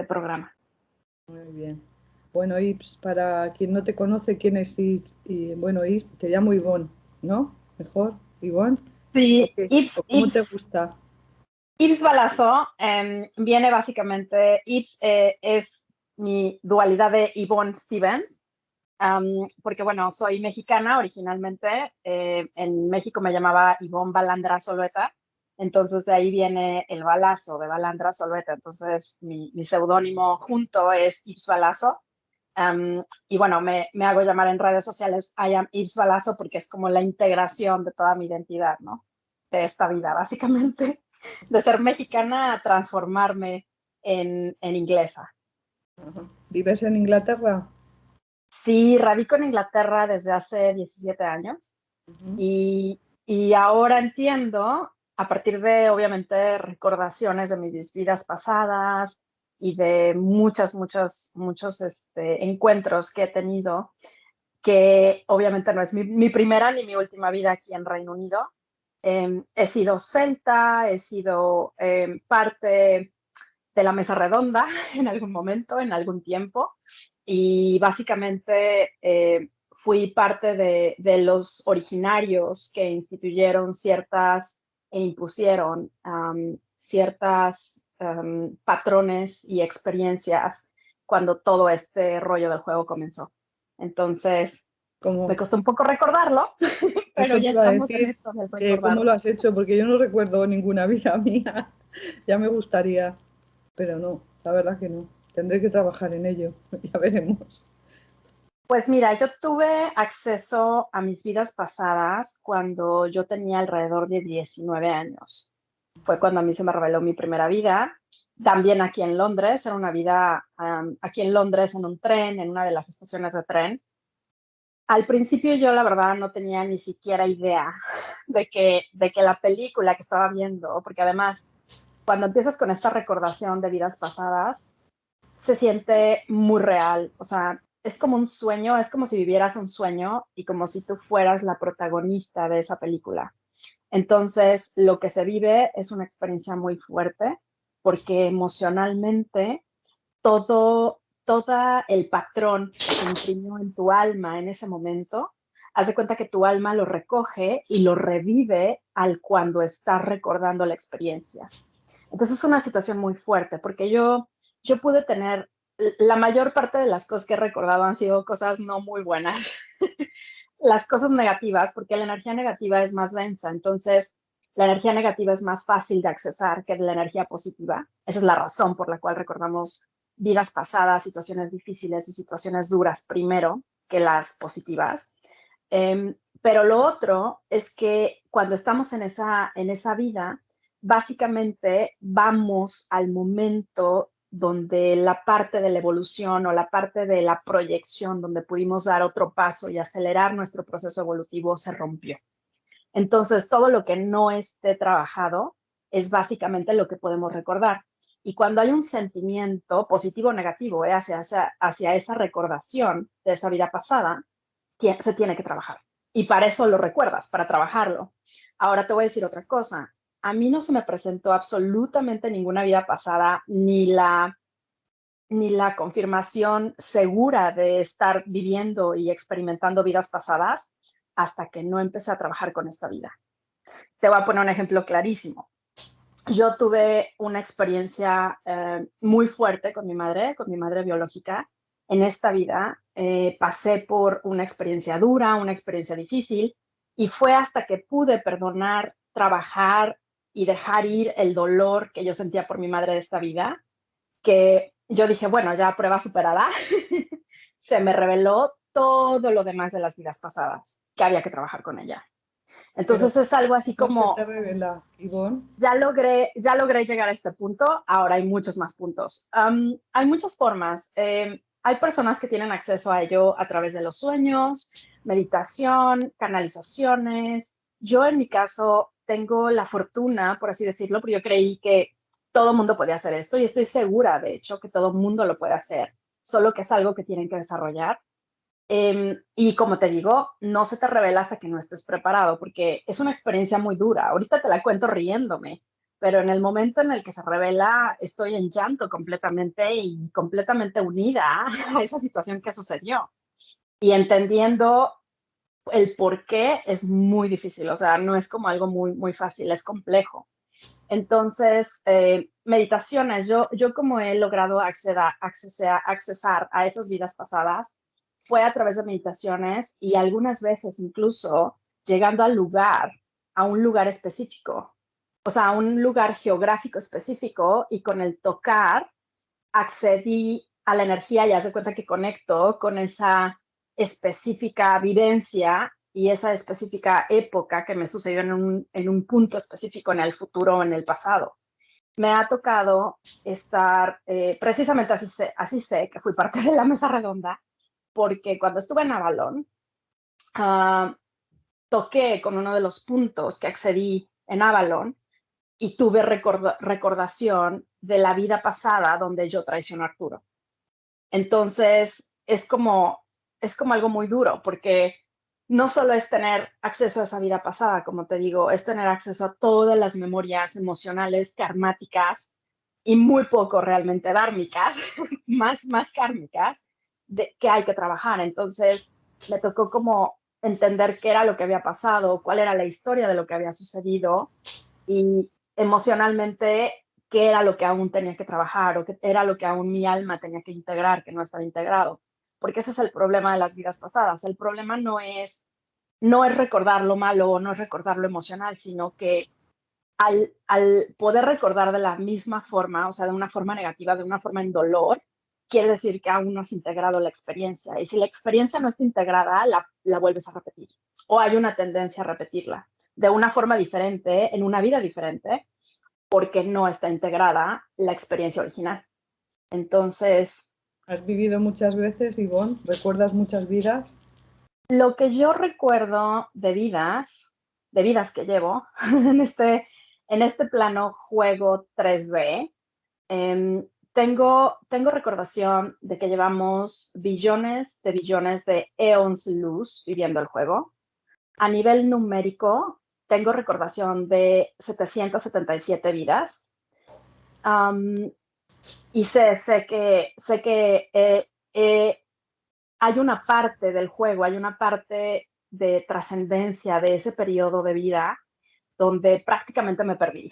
programa. Muy bien. Bueno, Ips, para quien no te conoce, ¿quién es Ips? Y, bueno, Ips, te llamo Ivonne, ¿no? Mejor, Ivonne. ¿O Sí, qué? ¿O cómo te gusta? Ibs Balazo viene básicamente, Ibs es mi dualidad de Yvonne Stevens, porque bueno, soy mexicana originalmente, en México me llamaba Ivonne Balandra Zulueta, entonces de ahí viene el balazo de Balandra Zulueta, entonces mi seudónimo junto es Ibs Balazo, y bueno, me hago llamar en redes sociales I am Ibs Balazo porque es como la integración de toda mi identidad, ¿no? De esta vida, básicamente, de ser mexicana a transformarme en inglesa. Ajá. ¿Vives en Inglaterra? Sí, radico en Inglaterra desde hace 17 años Ujú. y ahora entiendo, a partir de, obviamente, recordaciones de mis vidas pasadas y de muchos encuentros que he tenido, que obviamente no es mi primera ni mi última vida aquí en Reino Unido. He sido celta, he sido parte de la mesa redonda en algún momento, en algún tiempo, y básicamente fui parte de los originarios que instituyeron ciertas e impusieron ciertas patrones y experiencias cuando todo este rollo del juego comenzó. Entonces, me Como, costó un poco recordarlo, pero eso te ya iba a estamos en decir, esto del que cómo lo recordarlo. has hecho, porque yo no recuerdo ninguna vida mía. Ya me gustaría, pero no, la verdad que no. Tendré que trabajar en ello, ya veremos. Pues mira, yo tuve acceso a mis vidas pasadas cuando yo tenía alrededor de 19 años. Fue cuando a mí se me reveló mi primera vida. También aquí en Londres, era una vida aquí en Londres en un tren, en una de las estaciones de tren. Al principio yo la verdad no tenía ni siquiera idea de que la película que estaba viendo, porque además cuando empiezas con esta recordación de vidas pasadas, se siente muy real, o sea, es como un sueño, es como si vivieras un sueño y como si tú fueras la protagonista de esa película. Entonces, lo que se vive es una experiencia muy fuerte porque emocionalmente todo el patrón que se imprimió en tu alma en ese momento, haz de cuenta que tu alma lo recoge y lo revive al cuando estás recordando la experiencia. Entonces es una situación muy fuerte porque yo pude tener, la mayor parte de las cosas que he recordado han sido cosas no muy buenas. Las cosas negativas, porque la energía negativa es más densa, entonces la energía negativa es más fácil de accesar que la energía positiva. Esa es la razón por la cual recordamos vidas pasadas, situaciones difíciles y situaciones duras primero que las positivas. Pero lo otro es que cuando estamos en esa vida, básicamente vamos al momento donde la parte de la evolución o la parte de la proyección donde pudimos dar otro paso y acelerar nuestro proceso evolutivo se rompió. Entonces, todo lo que no esté trabajado es básicamente lo que podemos recordar. Y cuando hay un sentimiento positivo o negativo hacia esa recordación de esa vida pasada, se tiene que trabajar. Y para eso lo recuerdas, para trabajarlo. Ahora te voy a decir otra cosa. A mí no se me presentó absolutamente ninguna vida pasada, ni la confirmación segura de estar viviendo y experimentando vidas pasadas hasta que no empecé a trabajar con esta vida. Te voy a poner un ejemplo clarísimo. Yo tuve una experiencia muy fuerte con mi madre biológica. En esta vida pasé por una experiencia dura, una experiencia difícil, y fue hasta que pude perdonar, trabajar y dejar ir el dolor que yo sentía por mi madre de esta vida, que yo dije, bueno, ya prueba superada, se me reveló todo lo demás de las vidas pasadas, que había que trabajar con ella. Pero Entonces es algo así ¿cómo se te como, revela, Ivonne? ya logré llegar a este punto, ahora hay muchos más puntos. Hay muchas formas. Hay personas que tienen acceso a ello a través de los sueños, meditación, canalizaciones. Yo en mi caso tengo la fortuna, por así decirlo, porque yo creí que todo el mundo podía hacer esto y estoy segura, de hecho, que todo el mundo lo puede hacer, solo que es algo que tienen que desarrollar. Y como te digo, no se te revela hasta que no estés preparado, porque es una experiencia muy dura. Ahorita te la cuento riéndome, pero en el momento en el que se revela, estoy en llanto completamente y completamente unida a esa situación que sucedió. Y entendiendo el por qué es muy difícil, o sea, no es como algo muy, muy fácil, es complejo. Entonces, meditaciones, yo como he logrado accesar a esas vidas pasadas, fue a través de meditaciones y algunas veces incluso llegando a un lugar específico, o sea, a un lugar geográfico específico y con el tocar accedí a la energía y haz de cuenta que conecto con esa específica vivencia y esa específica época que me sucedió en un punto específico en el futuro o en el pasado. Me ha tocado estar, precisamente así sé que fui parte de la mesa redonda, porque cuando estuve en Avalon, toqué con uno de los puntos que accedí en Avalon y tuve recordación de la vida pasada donde yo traicioné a Arturo. Entonces, es como algo muy duro, porque no solo es tener acceso a esa vida pasada, como te digo, es tener acceso a todas las memorias emocionales karmáticas y muy poco realmente dármicas, más kármicas, que hay que trabajar. Entonces, me tocó como entender qué era lo que había pasado, cuál era la historia de lo que había sucedido y emocionalmente qué era lo que aún tenía que trabajar o qué era lo que aún mi alma tenía que integrar, que no estaba integrado. Porque ese es el problema de las vidas pasadas. El problema no es recordar lo malo o no es recordar lo emocional, sino que al poder recordar de la misma forma, o sea, de una forma negativa, de una forma en dolor, quiere decir que aún no has integrado la experiencia. Y si la experiencia no está integrada, la vuelves a repetir. O hay una tendencia a repetirla de una forma diferente, en una vida diferente, porque no está integrada la experiencia original. Entonces, ¿Has vivido muchas veces, Ivonne? ¿Recuerdas muchas vidas? lo que yo recuerdo de vidas que llevo en este plano juego 3D, tengo recordación de que llevamos billones de eons luz viviendo el juego. A nivel numérico, tengo recordación de 777 vidas. Um, y sé que hay una parte del juego, hay una parte de trascendencia de ese periodo de vida donde prácticamente me perdí.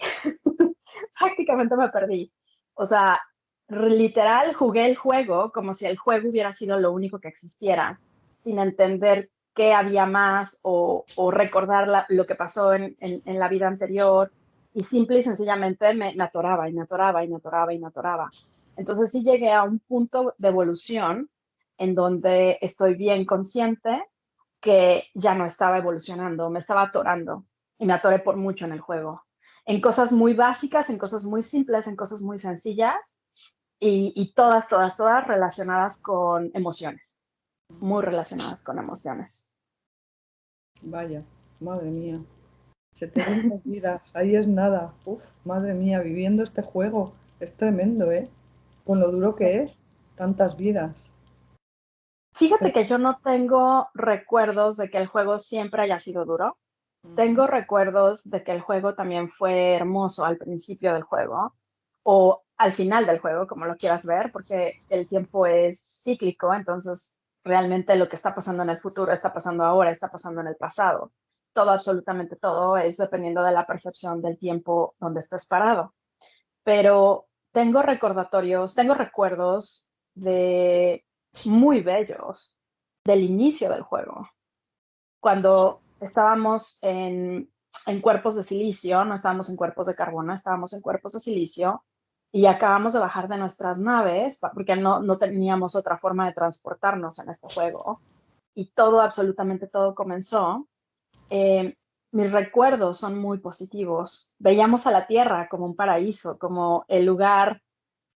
Prácticamente me perdí. O sea, literal jugué el juego como si el juego hubiera sido lo único que existiera, sin entender qué había más o recordar lo que pasó en la vida anterior. Y simple y sencillamente me atoraba y me atoraba y me atoraba y me atoraba. Entonces sí llegué a un punto de evolución en donde estoy bien consciente que ya no estaba evolucionando, me estaba atorando y me atoré por mucho en el juego. En cosas muy básicas, en cosas muy simples, en cosas muy sencillas y todas relacionadas con emociones, muy relacionadas con emociones. Vaya, madre mía. 700 vidas, ahí es nada. Uf, madre mía, viviendo este juego. Es tremendo, ¿eh? Con lo duro que es, tantas vidas. Fíjate Pero, que yo no tengo recuerdos de que el juego siempre haya sido duro. ujú, Tengo recuerdos de que el juego también fue hermoso al principio del juego o al final del juego, como lo quieras ver, porque el tiempo es cíclico, entonces realmente lo que está pasando en el futuro está pasando ahora, está pasando en el pasado. Todo, absolutamente todo, es dependiendo de la percepción del tiempo donde estés parado. Pero tengo recuerdos de muy bellos del inicio del juego cuando estábamos en cuerpos de silicio, no estábamos en cuerpos de carbono, estábamos en cuerpos de silicio y acabamos de bajar de nuestras naves porque no teníamos otra forma de transportarnos en este juego y todo, absolutamente todo comenzó. Eh, Mis recuerdos son muy positivos. Veíamos a la Tierra como un paraíso, como el lugar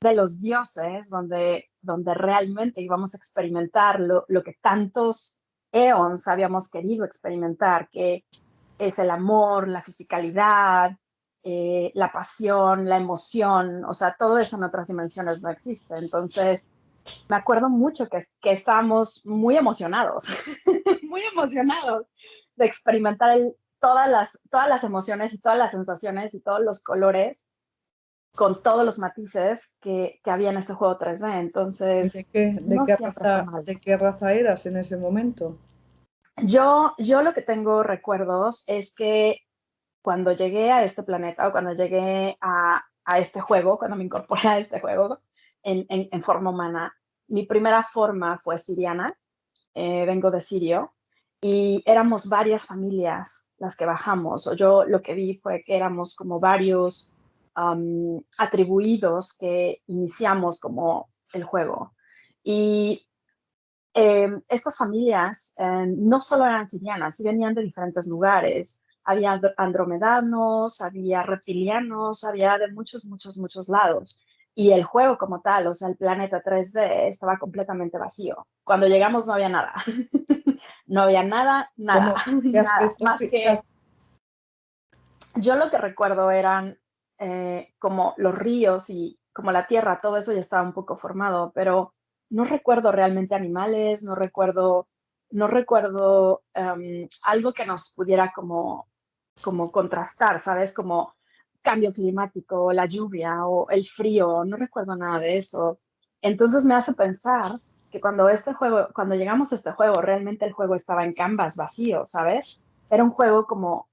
de los dioses, donde realmente íbamos a experimentar lo que tantos eons habíamos querido experimentar, que es el amor, la fisicalidad, la pasión, la emoción, o sea, todo eso en otras dimensiones no existe. Entonces, me acuerdo mucho que estábamos muy emocionados, muy emocionados de experimentar todas las emociones y todas las sensaciones y todos los colores con todos los matices que había en este juego 3D. ¿Y Entonces, no siempre fue mal. de qué raza eras en ese momento? Yo lo que tengo recuerdos es que cuando llegué a este planeta o cuando llegué a este juego, cuando me incorporé a este juego en forma humana, mi primera forma fue siriana, vengo de Sirio, y éramos varias familias las que bajamos. O yo lo que vi fue que éramos como varios atribuidos que iniciamos como el juego. Y estas familias no solo eran sirianas, sí venían de diferentes lugares. Había andromedanos, había reptilianos, había de muchos, muchos, muchos lados. Y el juego como tal, o sea, el planeta 3D estaba completamente vacío. Cuando llegamos no había nada. No había nada, nada, ¿Qué nada. aspecto? Más que yo lo que recuerdo eran como los ríos y como la tierra, todo eso ya estaba un poco formado, pero no recuerdo realmente animales, no recuerdo algo que nos pudiera como contrastar, ¿sabes? Como cambio climático, la lluvia o el frío, no recuerdo nada de eso. Entonces me hace pensar que cuando llegamos a este juego, realmente el juego estaba en canvas vacío, ¿sabes? Era un juego como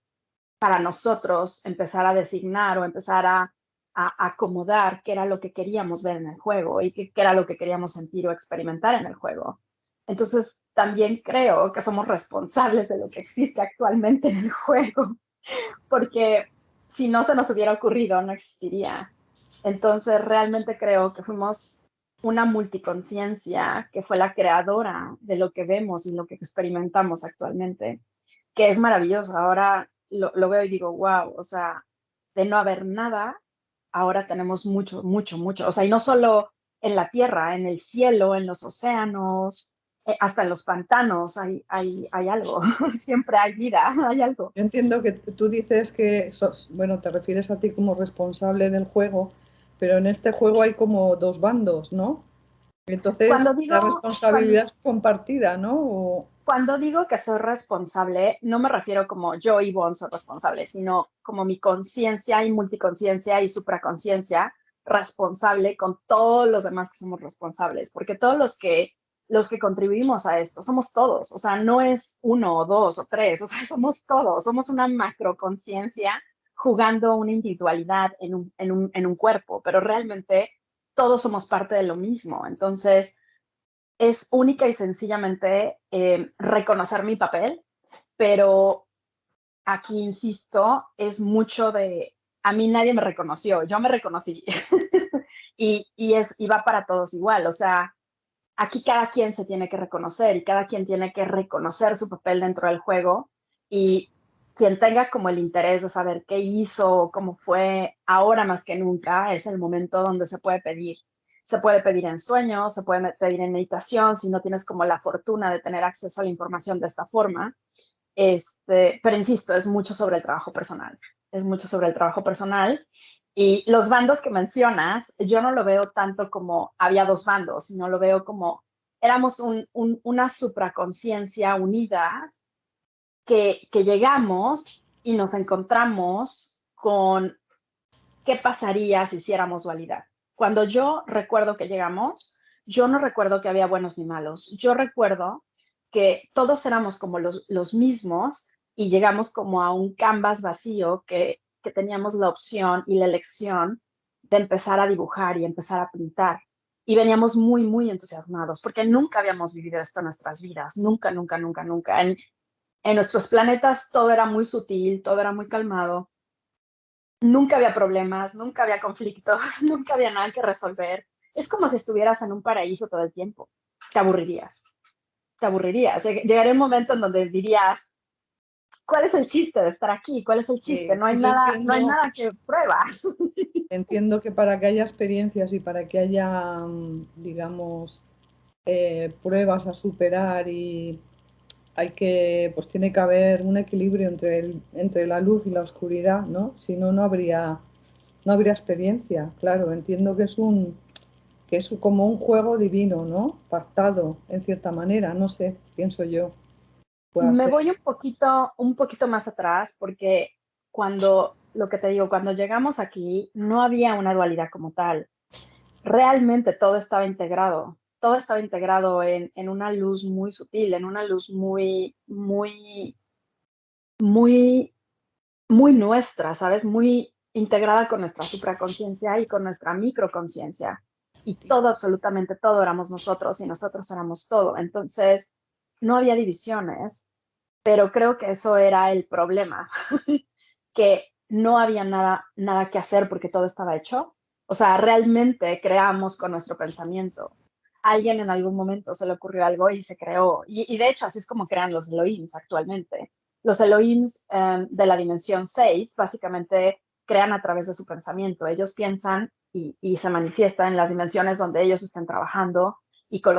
para nosotros empezar a designar o empezar a acomodar qué era lo que queríamos ver en el juego y qué era lo que queríamos sentir o experimentar en el juego. Entonces, también creo que somos responsables de lo que existe actualmente en el juego, porque si no se nos hubiera ocurrido, no existiría. Entonces, realmente creo que fuimos una multiconciencia que fue la creadora de lo que vemos y lo que experimentamos actualmente, que es maravilloso. Ahora lo veo y digo, wow, o sea, de no haber nada, ahora tenemos mucho, mucho, mucho. O sea, y no solo en la tierra, en el cielo, en los océanos, hasta en los pantanos hay algo. Siempre hay vida, hay algo. Yo entiendo que tú dices que bueno, te refieres a ti como responsable del juego, pero en este juego hay como dos bandos, ¿no? Entonces, Cuando digo, la cuando, responsabilidad es compartida, ¿no? Cuando digo que soy responsable, no me refiero como yo y Bon soy responsable, sino como mi conciencia y multiconciencia y supraconciencia responsable con todos los demás que somos responsables, porque todos los que contribuimos a esto somos todos, o sea, no es uno o dos o tres, o sea, somos todos, somos una macroconciencia jugando una individualidad en un cuerpo, pero realmente todos somos parte de lo mismo. Entonces, es única y sencillamente reconocer mi papel, pero aquí insisto, es mucho de, a mí nadie me reconoció, yo me reconocí y va para todos igual, o sea, aquí cada quien se tiene que reconocer y cada quien tiene que reconocer su papel dentro del juego y quien tenga como el interés de saber qué hizo, cómo fue, ahora más que nunca es el momento donde se puede pedir. Se puede pedir en sueños, se puede pedir en meditación, si no tienes como la fortuna de tener acceso a la información de esta forma. Pero insisto, es mucho sobre el trabajo personal. Es mucho sobre el trabajo personal. Y los bandos que mencionas, yo no lo veo tanto como había dos bandos, sino lo veo como éramos una supraconciencia unida que llegamos y nos encontramos con qué pasaría si hiciéramos dualidad. Cuando yo recuerdo que llegamos, yo no recuerdo que había buenos ni malos. Yo recuerdo que todos éramos como los mismos y llegamos como a un canvas vacío que teníamos la opción y la elección de empezar a dibujar y empezar a pintar. Y veníamos muy, muy entusiasmados porque nunca habíamos vivido esto en nuestras vidas. Nunca, nunca, nunca, nunca. En nuestros planetas todo era muy sutil, todo era muy calmado. Nunca había problemas, nunca había conflictos, nunca había nada que resolver. Es como si estuvieras en un paraíso todo el tiempo. Te aburrirías, te aburrirías. Llegaría un momento en donde dirías, ¿cuál es el chiste de estar aquí? ¿Cuál es el chiste? No hay Yo nada, no hay nada que prueba. entiendo que para que haya experiencias y para que haya, digamos, pruebas a superar y pues tiene que haber un equilibrio entre la luz y la oscuridad, ¿no? Si no, no habría experiencia. Claro, entiendo que es como un juego divino, ¿no? Pactado, en cierta manera, no sé, pienso yo. pueda Me ser. voy un poquito más atrás porque lo que te digo, cuando llegamos aquí no había una dualidad como tal. Realmente todo estaba integrado en una luz muy sutil, en una luz muy, muy nuestra, ¿sabes? Muy integrada con nuestra supraconciencia y con nuestra microconciencia. Y todo, absolutamente todo éramos nosotros y nosotros éramos todo. Entonces, no había divisiones, pero creo que eso era el problema, que no había nada que hacer porque todo estaba hecho. O sea, realmente creamos con nuestro pensamiento. Alguien en algún momento se le ocurrió algo y se creó. Y de hecho, así es como crean los Elohims actualmente. Los Elohims de la dimensión 6 básicamente crean a través de su pensamiento. Ellos piensan y se manifiestan en las dimensiones donde ellos están trabajando y con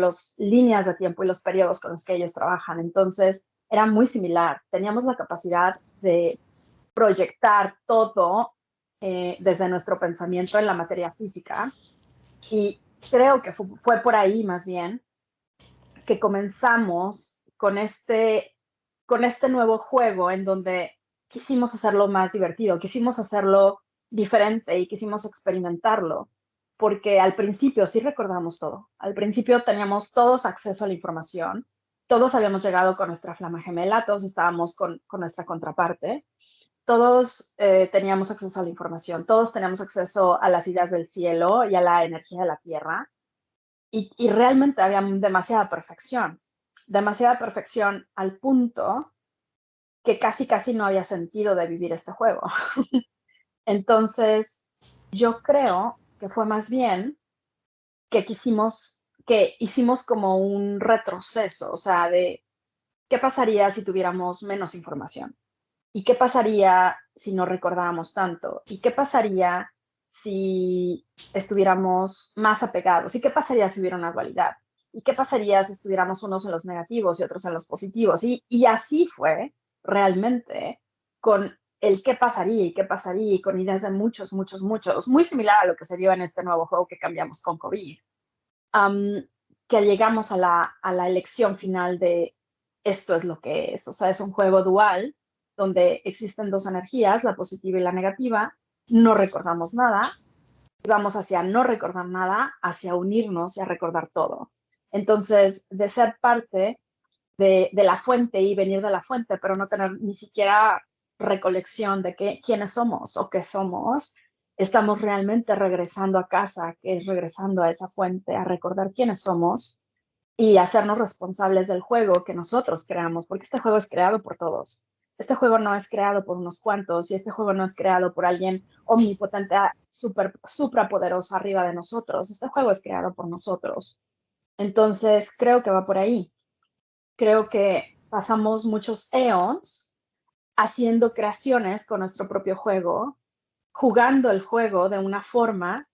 los líneas de tiempo y los periodos con los que ellos trabajan. Entonces, era muy similar. Teníamos la capacidad de proyectar todo desde nuestro pensamiento en la materia física y creo que fue por ahí más bien que comenzamos con este nuevo juego en donde quisimos hacerlo más divertido, quisimos hacerlo diferente y quisimos experimentarlo, porque al principio sí recordamos todo, al principio teníamos todos acceso a la información, todos habíamos llegado con nuestra flama gemela, todos estábamos con nuestra contraparte, todos teníamos acceso a la información, todos teníamos acceso a las ideas del cielo y a la energía de la tierra, y realmente había demasiada perfección al punto que casi no había sentido de vivir este juego. Entonces, yo creo que fue más bien que hicimos como un retroceso, o sea, de qué pasaría si tuviéramos menos información. ¿Y qué pasaría si no recordábamos tanto? ¿Y qué pasaría si estuviéramos más apegados? ¿Y qué pasaría si hubiera una dualidad? ¿Y qué pasaría si estuviéramos unos en los negativos y otros en los positivos? Y así fue realmente con el qué pasaría y con ideas de muchos, muy similar a lo que se vio en este nuevo juego que cambiamos con COVID, um, que llegamos a la elección final de esto es lo que es. O sea, es un juego dual donde existen dos energías, la positiva y la negativa. No recordamos nada y vamos hacia no recordar nada, hacia unirnos y a recordar todo. Entonces, de ser parte de la fuente y venir de la fuente, pero no tener ni siquiera recolección de quiénes somos o qué somos, estamos realmente regresando a casa, que es regresando a esa fuente, a recordar quiénes somos y hacernos responsables del juego que nosotros creamos, porque este juego es creado por todos. Este juego no es creado por unos cuantos y este juego no es creado por alguien omnipotente, suprapoderoso arriba de nosotros. Este juego es creado por nosotros. Entonces, creo que va por ahí. Creo que pasamos muchos eons haciendo creaciones con nuestro propio juego, jugando el juego de una forma.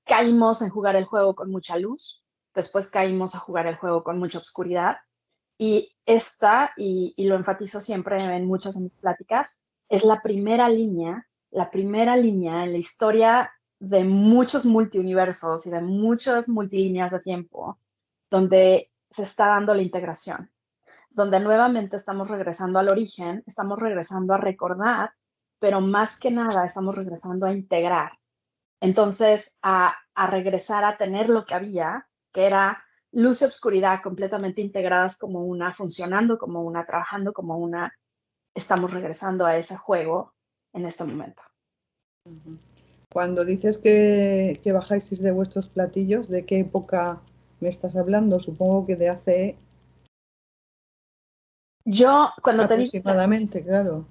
Caímos en jugar el juego con mucha luz, después caímos a jugar el juego con mucha oscuridad. Y lo enfatizo siempre en muchas de mis pláticas, es la primera línea en la historia de muchos multiuniversos y de muchas multilíneas de tiempo, donde se está dando la integración, donde nuevamente estamos regresando al origen, estamos regresando a recordar, pero más que nada estamos regresando a integrar. Entonces, a regresar a tener lo que había, que era luz y obscuridad completamente integradas como una, funcionando como una, trabajando como una, estamos regresando a ese juego en este momento. Cuando dices que bajáis de vuestros platillos, ¿de qué época me estás hablando? Supongo que de hace Yo, aproximadamente, claro.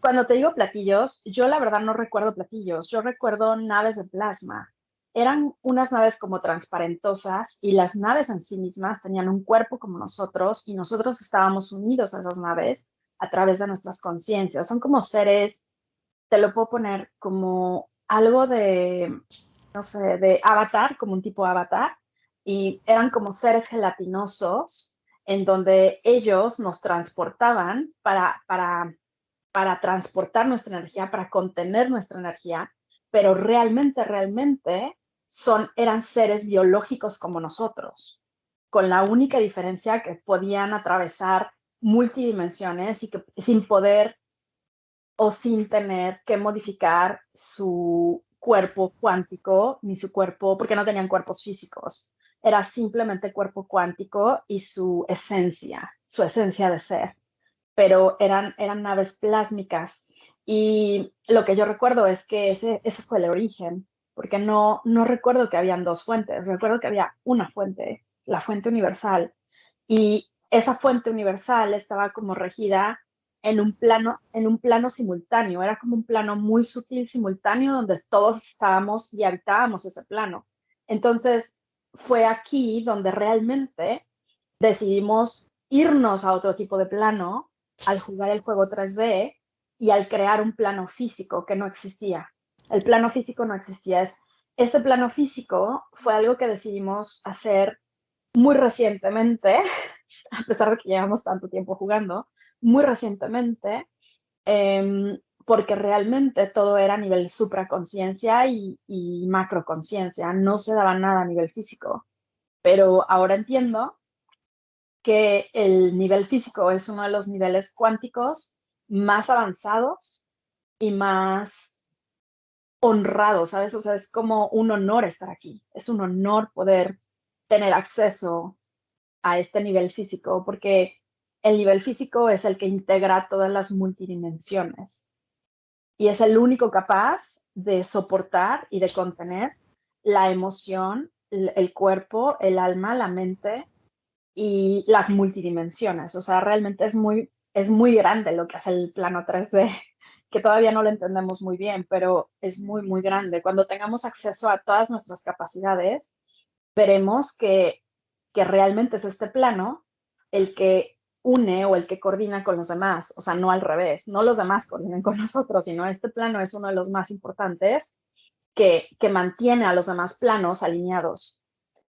cuando te digo platillos, yo la verdad no recuerdo platillos, yo recuerdo naves de plasma. Eran unas naves como transparentosas y las naves en sí mismas tenían un cuerpo como nosotros y nosotros estábamos unidos a esas naves a través de nuestras conciencias. Son como seres, te lo puedo poner como algo de, no sé, de avatar, como un tipo avatar, y eran como seres gelatinosos en donde ellos nos transportaban para transportar nuestra energía, para contener nuestra energía, pero realmente eran seres biológicos como nosotros. con la única diferencia que podían atravesar multidimensiones y que sin poder o sin tener que modificar su cuerpo cuántico ni su cuerpo, porque no tenían cuerpos físicos. Era simplemente cuerpo cuántico y su esencia de ser, pero eran naves plásmicas. Y lo que yo recuerdo es que ese fue el origen, porque no recuerdo que habían dos fuentes, recuerdo que había una fuente, la fuente universal, y esa fuente universal estaba como regida en un plano simultáneo, era como un plano muy sutil simultáneo donde todos estábamos y habitábamos ese plano. Entonces, fue aquí donde realmente decidimos irnos a otro tipo de plano al jugar el juego 3D y al crear un plano físico que no existía. El plano físico no existía. Este plano físico fue algo que decidimos hacer muy recientemente, a pesar de que llevamos tanto tiempo jugando, muy recientemente, porque realmente todo era a nivel supraconciencia y macroconciencia, no se daba nada a nivel físico. Pero ahora entiendo que el nivel físico es uno de los niveles cuánticos más avanzados y más honrados, ¿sabes? O sea, es como un honor estar aquí, es un honor poder tener acceso a este nivel físico, porque el nivel físico es el que integra todas las multidimensiones y es el único capaz de soportar y de contener la emoción, el cuerpo, el alma, la mente y las multidimensiones. O sea, realmente es muy grande lo que hace el plano 3D, que todavía no lo entendemos muy bien, pero es muy, muy grande. Cuando tengamos acceso a todas nuestras capacidades, veremos que realmente es este plano el que une o el que coordina con los demás, o sea, no al revés, no los demás coordinan con nosotros, sino este plano es uno de los más importantes que mantiene a los demás planos alineados.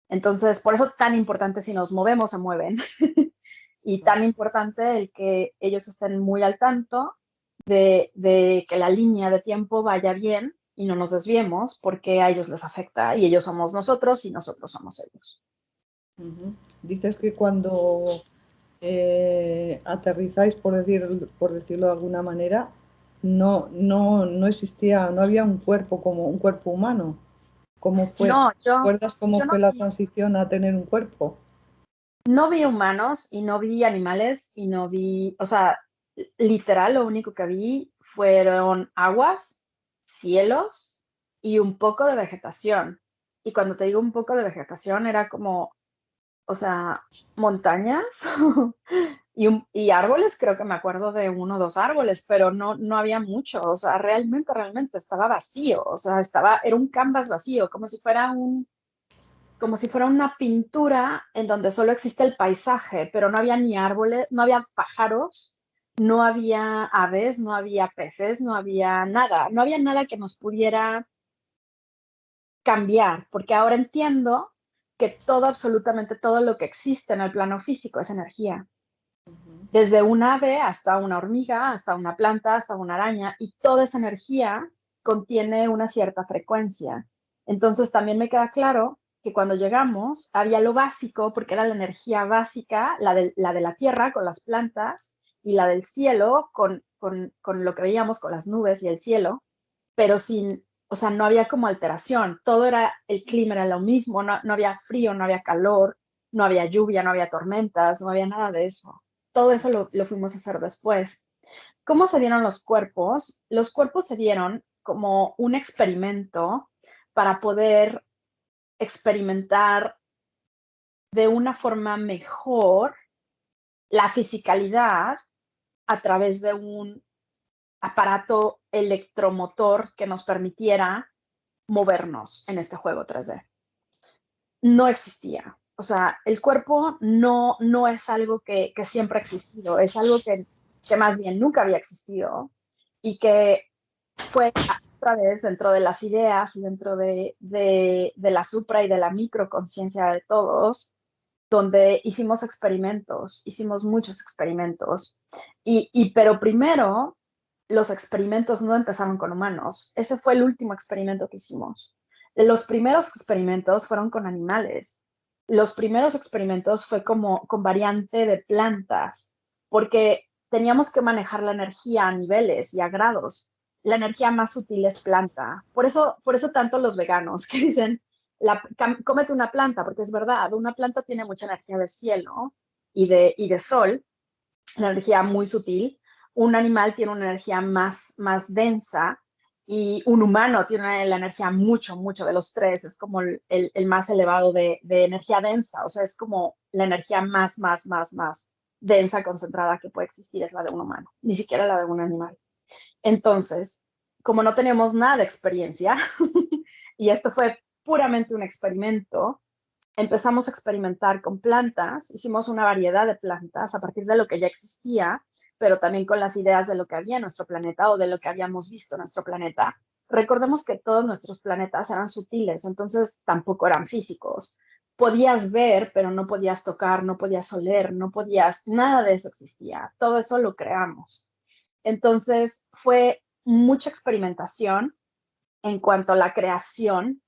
Entonces, por eso tan importante si nos movemos, se mueven. Y tan importante el que ellos estén muy al tanto de que la línea de tiempo vaya bien y no nos desviemos porque a ellos les afecta y ellos somos nosotros y nosotros somos ellos. Ujú. Dices que cuando aterrizáis, por decirlo de alguna manera, no existía, no había un cuerpo como un cuerpo humano. ¿Cómo fue? No, ¿Recuerdas cómo yo fue la transición a tener un cuerpo? no vi humanos y no vi animales y no vi, o sea, literal lo único que vi fueron aguas, cielos y un poco de vegetación. Y cuando te digo un poco de vegetación era como, o sea, montañas y árboles, creo que me acuerdo de uno o dos árboles, pero no había mucho, o sea, realmente estaba vacío, o sea, era un canvas vacío, como si fuera una pintura en donde solo existe el paisaje, pero no había ni árboles, no había pájaros, no había aves, no había peces, no había nada que nos pudiera cambiar, porque ahora entiendo que todo, absolutamente todo lo que existe en el plano físico es energía. Desde un ave hasta una hormiga, hasta una planta, hasta una araña, y toda esa energía contiene una cierta frecuencia. Entonces también me queda claro que cuando llegamos había lo básico, porque era la energía básica, la de la tierra con las plantas y la del cielo con lo que veíamos con las nubes y el cielo, pero sin, o sea, no había como alteración, todo era, el clima era lo mismo, no había frío, no había calor, no había lluvia, no había tormentas, no había nada de eso. Todo eso lo fuimos a hacer después. ¿Cómo se dieron los cuerpos? Los cuerpos se dieron como un experimento para poder experimentar de una forma mejor la fisicalidad a través de un aparato electromotor que nos permitiera movernos en este juego 3D. No existía. O sea, el cuerpo no es algo que siempre ha existido, es algo que más bien nunca había existido y que fue otra vez dentro de las ideas y dentro de la supra y de la microconciencia de todos, donde hicimos muchos experimentos. Pero primero, los experimentos no empezaron con humanos. Ese fue el último experimento que hicimos. Los primeros experimentos fueron con animales. los primeros experimentos fue como con variante de plantas, porque teníamos que manejar la energía a niveles y a grados. La energía más sutil es planta. Por eso tanto los veganos que dicen, cómete una planta, porque es verdad, una planta tiene mucha energía del cielo y de sol, la energía muy sutil. Un animal tiene una energía más densa y un humano tiene la energía mucho de los tres. Es como el más elevado de energía densa. O sea, es como la energía más densa, concentrada que puede existir es la de un humano, ni siquiera la de un animal. Entonces, como no tenemos nada de experiencia, y esto fue puramente un experimento, empezamos a experimentar con plantas, hicimos una variedad de plantas a partir de lo que ya existía, pero también con las ideas de lo que había en nuestro planeta o de lo que habíamos visto en nuestro planeta. Recordemos que todos nuestros planetas eran sutiles, entonces tampoco eran físicos. Podías ver, pero no podías tocar, no podías oler, no podías, nada de eso existía. Todo eso lo creamos. Entonces fue mucha experimentación en cuanto a la creación,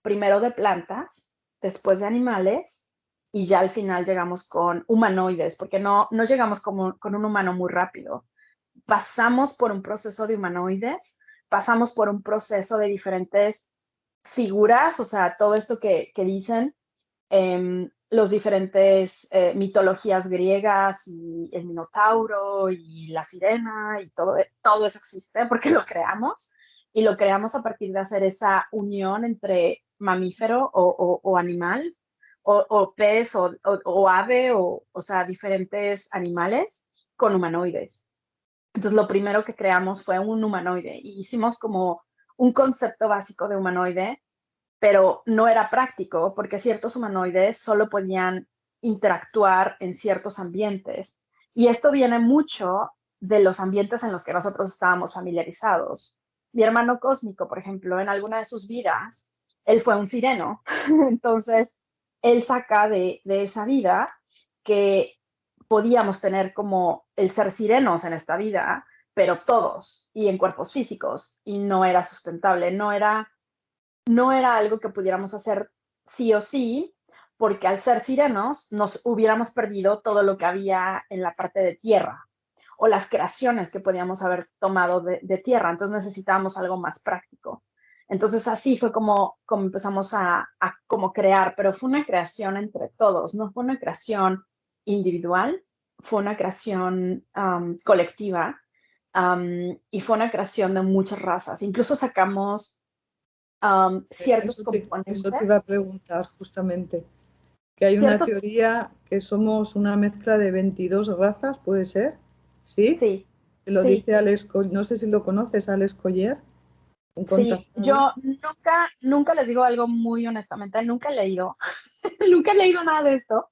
primero de plantas, después de animales, y ya al final llegamos con humanoides, porque no llegamos con un humano muy rápido. Pasamos por un proceso de humanoides, pasamos por un proceso de diferentes figuras, o sea, todo esto que dicen, los diferentes mitologías griegas y el Minotauro y la sirena y todo eso existe porque lo creamos y lo creamos a partir de hacer esa unión entre mamífero o animal o pez o ave o sea, diferentes animales con humanoides. Entonces, lo primero que creamos fue un humanoide y hicimos como un concepto básico de humanoide, pero no era práctico porque ciertos humanoides solo podían interactuar en ciertos ambientes. Y esto viene mucho de los ambientes en los que nosotros estábamos familiarizados. Mi hermano cósmico, por ejemplo, en alguna de sus vidas, él fue un sireno. Entonces, él saca de esa vida que podíamos tener como el ser sirenos en esta vida, pero todos y en cuerpos físicos, y no era sustentable, no era algo que pudiéramos hacer sí o sí, porque al ser sirenos nos hubiéramos perdido todo lo que había en la parte de tierra o las creaciones que podíamos haber tomado de tierra. Entonces necesitábamos algo más práctico. Entonces así fue como empezamos a como crear, pero fue una creación entre todos, no fue una creación individual, fue una creación colectiva y fue una creación de muchas razas. Incluso sacamos ciertos Eso te iba a componentes, preguntar justamente, que hay una ciertos, teoría que somos una mezcla de 22 razas, ¿puede ser? ¿Sí? sí, Que lo sí, dice Alex, no sé si lo conoces, Alex Collier, un sí. contactado. Yo nunca les digo algo muy honestamente, nunca he leído, nunca he leído nada de esto.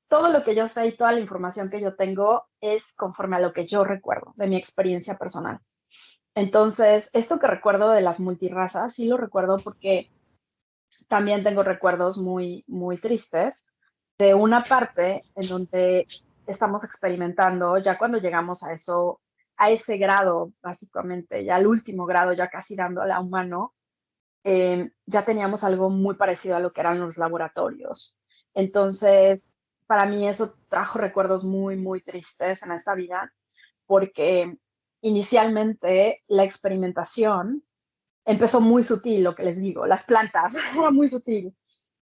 Todo lo que yo sé y toda la información que yo tengo es conforme a lo que yo recuerdo de mi experiencia personal. Entonces, esto que recuerdo de las multirrazas, sí lo recuerdo porque también tengo recuerdos muy tristes de una parte en donde estamos experimentando, ya cuando llegamos a eso, a ese grado, básicamente, ya al último grado, ya casi dándole a humano, ya teníamos algo muy parecido a lo que eran los laboratorios. Entonces, para mí eso trajo recuerdos muy tristes en esta vida, porque inicialmente la experimentación empezó muy sutil, lo que les digo, las plantas, era muy sutil,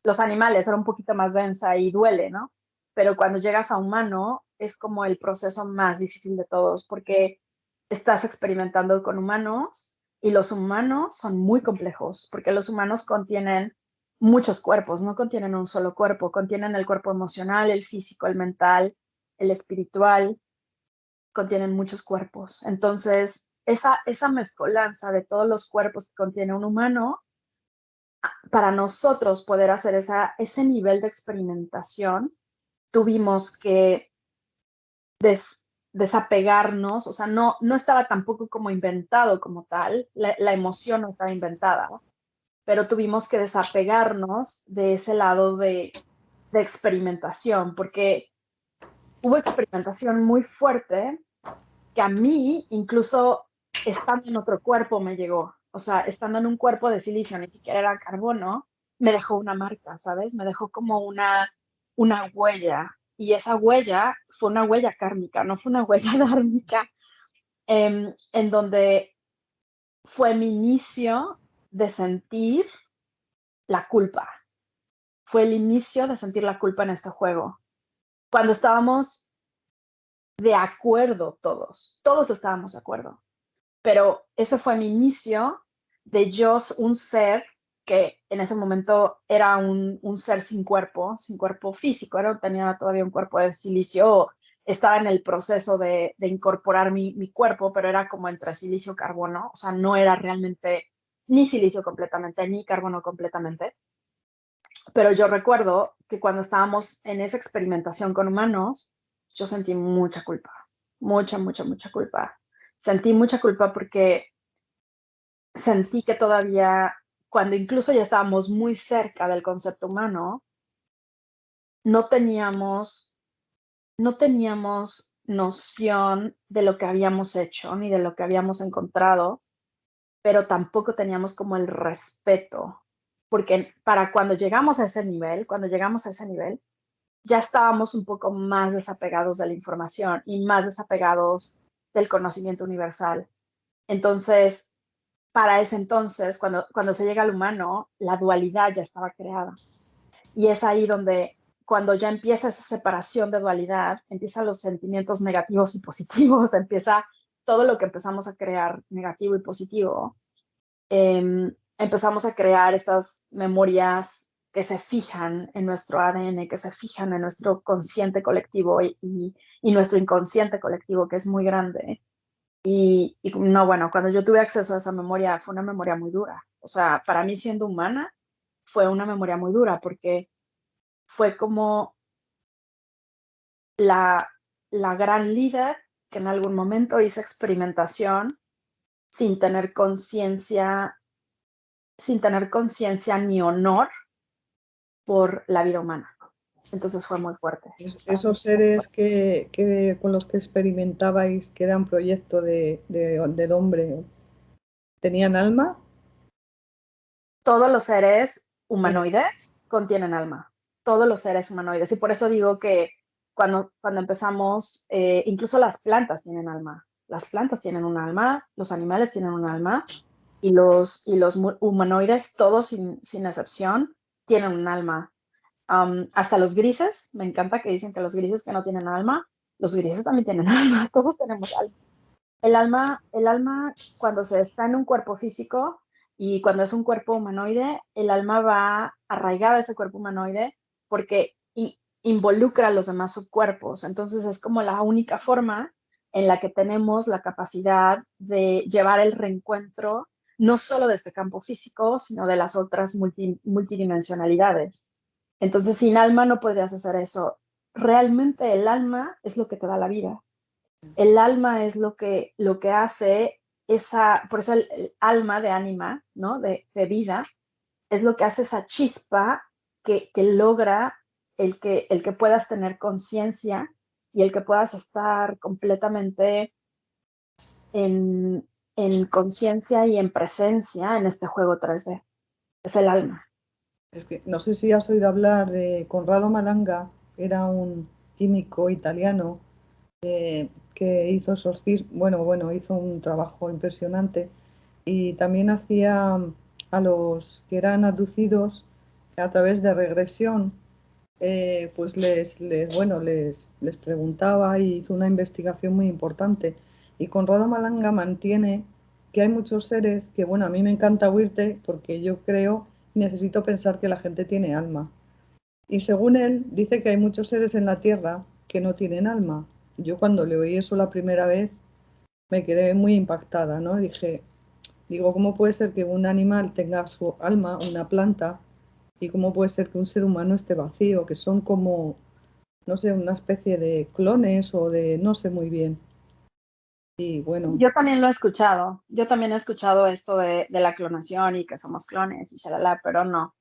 los animales era un poquito más densa y duele, ¿no? Pero cuando llegas a humano es como el proceso más difícil de todos porque estás experimentando con humanos y los humanos son muy complejos porque los humanos contienen muchos cuerpos, no contienen un solo cuerpo, contienen el cuerpo emocional, el físico, el mental, el espiritual, contienen muchos cuerpos. Entonces, esa mezcolanza de todos los cuerpos que contiene un humano para nosotros poder hacer ese nivel de experimentación, tuvimos que desapegarnos, o sea, no estaba tampoco como inventado como tal, la emoción no estaba inventada, pero tuvimos que desapegarnos de ese lado de experimentación, porque hubo experimentación muy fuerte que a mí, incluso estando en otro cuerpo, me llegó. O sea, estando en un cuerpo de silicio, ni siquiera era carbono, me dejó una marca, ¿sabes? Me dejó como una huella. Y esa huella fue una huella kármica, no fue una huella dármica, en donde fue mi inicio de sentir la culpa. Fue el inicio de sentir la culpa en este juego. Cuando estábamos de acuerdo todos estábamos de acuerdo, pero ese fue mi inicio de yo, un ser que en ese momento era un ser sin cuerpo físico, tenía todavía un cuerpo de silicio, estaba en el proceso de incorporar mi cuerpo, pero era como entre silicio y carbono, o sea, no era realmente ni silicio completamente, ni carbono completamente. Pero yo recuerdo que cuando estábamos en esa experimentación con humanos, yo sentí mucha culpa, mucha culpa. Sentí mucha culpa porque sentí que todavía, cuando incluso ya estábamos muy cerca del concepto humano, no teníamos, no teníamos noción de lo que habíamos hecho ni de lo que habíamos encontrado, pero tampoco teníamos como el respeto, porque para cuando llegamos a ese nivel, ya estábamos un poco más desapegados de la información y más desapegados del conocimiento universal. Entonces, para ese entonces, cuando se llega al humano, la dualidad ya estaba creada. Y es ahí donde, cuando ya empieza esa separación de dualidad, empiezan los sentimientos negativos y positivos, empieza todo lo que empezamos a crear negativo y positivo. Empezamos a crear estas memorias que se fijan en nuestro ADN, que se fijan en nuestro consciente colectivo y nuestro inconsciente colectivo, que es muy grande. Y no, bueno, cuando yo tuve acceso a esa memoria, fue una memoria muy dura. O sea, para mí siendo humana, fue una memoria muy dura porque fue como la, la gran líder que en algún momento hizo experimentación sin tener conciencia, sin tener conciencia ni honor por la vida humana. Entonces fue muy fuerte. Esos seres con los que experimentabais, que eran proyecto del hombre, ¿tenían alma? Todos los seres Sí. humanoides contienen alma. Todos los seres humanoides. Y por eso digo que cuando empezamos, incluso las plantas tienen alma. Las plantas tienen un alma, los animales tienen un alma y los humanoides, todos sin excepción, tienen un alma. Hasta los grises, me encanta que dicen que los grises que no tienen alma, los grises también tienen alma, todos tenemos alma. El alma cuando se está en un cuerpo físico y cuando es un cuerpo humanoide, el alma va arraigada a ese cuerpo humanoide porque involucra a los demás subcuerpos. Entonces es como la única forma en la que tenemos la capacidad de llevar el reencuentro no solo de este campo físico, sino de las otras multidimensionalidades. Entonces, sin alma no podrías hacer eso. Realmente el alma es lo que te da la vida. El alma es lo que hace esa, por eso el alma de ánima, ¿no? De vida, es lo que hace esa chispa que logra el que puedas tener conciencia y el que puedas estar completamente en conciencia y en presencia en este juego 3D. Es el alma. Es que no sé si has oído hablar de Conrado Malanga, que era un químico italiano que hizo hizo un trabajo impresionante y también hacía a los que eran abducidos a través de regresión, pues les preguntaba y hizo una investigación muy importante. Y Conrado Malanga mantiene que hay muchos seres que, bueno, a mí me encanta oírte porque yo creo, necesito pensar que la gente tiene alma. Y según él, dice que hay muchos seres en la Tierra que no tienen alma. Yo cuando le oí eso la primera vez me quedé muy impactada, ¿no? Digo, ¿cómo puede ser que un animal tenga su alma, una planta, y cómo puede ser que un ser humano esté vacío, que son como, no sé, una especie de clones o de, no sé muy bien. Y bueno, Yo también lo he escuchado. Yo también he escuchado esto de la clonación y que somos clones y shalala, pero no.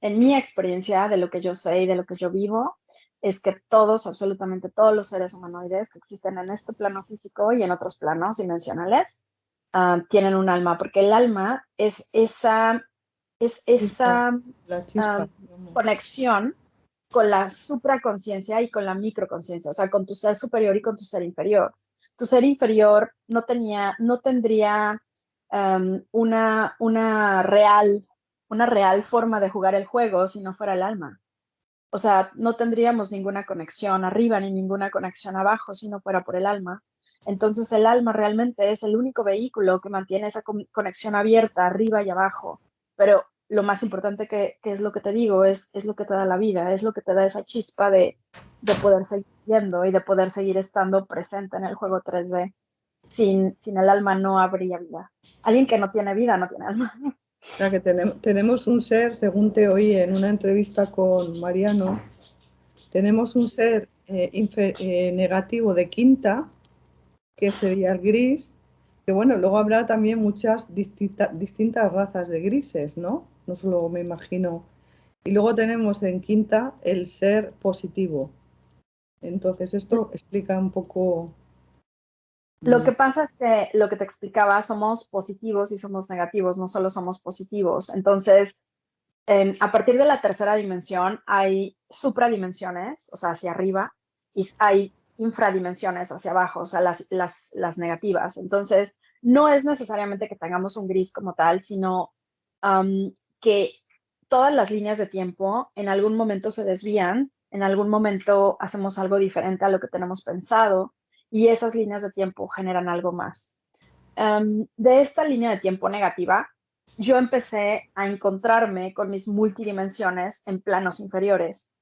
En mi experiencia, de lo que yo sé y de lo que yo vivo, es que todos, absolutamente todos los seres humanoides que existen en este plano físico y en otros planos dimensionales, tienen un alma, porque el alma es esa, Es Chispa, esa la chispa, digamos. conexión con la supraconciencia y con la microconciencia, o sea, con tu ser superior y con tu ser inferior. Tu ser inferior no tendría una real forma de jugar el juego si no fuera el alma. O sea, no tendríamos ninguna conexión arriba ni ninguna conexión abajo si no fuera por el alma. Entonces el alma realmente es el único vehículo que mantiene esa conexión abierta arriba y abajo. Pero lo más importante que es lo que te digo, es lo que te da la vida, es lo que te da esa chispa de poder seguir viendo y de poder seguir estando presente en el juego 3D. Sin el alma no habría vida. Alguien que no tiene vida no tiene alma. O sea que tenemos un ser, según te oí en una entrevista con Mariano, tenemos un ser negativo de quinta, que sería el gris, que bueno, luego habrá también muchas distintas razas de grises, ¿no? No solo me imagino. Y luego tenemos en quinta el ser positivo. Entonces esto explica un poco. Lo mm, que pasa es que lo que te explicaba, somos positivos y somos negativos, no solo somos positivos. Entonces, a partir de la tercera dimensión hay supradimensiones, o sea, hacia arriba, y hay infradimensiones hacia abajo, o sea, las negativas. Entonces, no es necesariamente que tengamos un gris como tal, sino que todas las líneas de tiempo en algún momento se desvían, en algún momento hacemos algo diferente a lo que tenemos pensado y esas líneas de tiempo generan algo más. De esta línea de tiempo negativa, yo empecé a encontrarme con mis multidimensiones en planos inferiores.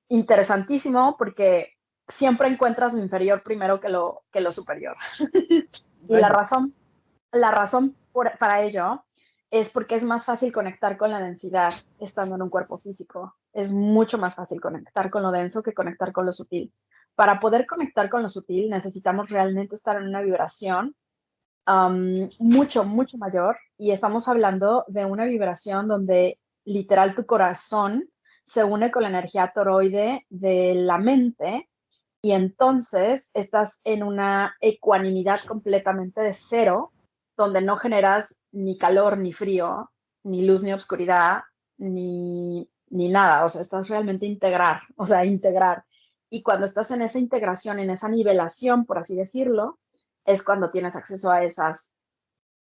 Interesantísimo porque siempre encuentras lo inferior primero que lo superior. Y Vaya, la razón para ello es porque es más fácil conectar con la densidad estando en un cuerpo físico. Es mucho más fácil conectar con lo denso que conectar con lo sutil. Para poder conectar con lo sutil necesitamos realmente estar en una vibración mucho, mucho mayor y estamos hablando de una vibración donde literal tu corazón se une con la energía toroide de la mente y entonces estás en una ecuanimidad completamente de cero, donde no generas ni calor ni frío, ni luz ni obscuridad, ni nada, o sea, estás realmente integrar, o sea, integrar. Y cuando estás en esa integración, en esa nivelación, por así decirlo, es cuando tienes acceso a esas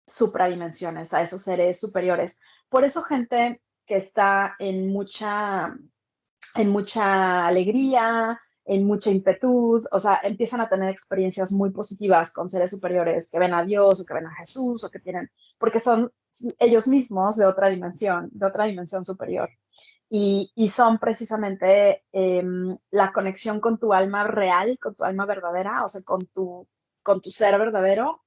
supradimensiones, a esos seres superiores. Por eso gente que está en mucha alegría, en mucha impetud, o sea, empiezan a tener experiencias muy positivas con seres superiores que ven a Dios o que ven a Jesús o que tienen, porque son ellos mismos de otra dimensión superior. Y son precisamente la conexión con tu alma real, con tu alma verdadera, o sea, con tu ser verdadero.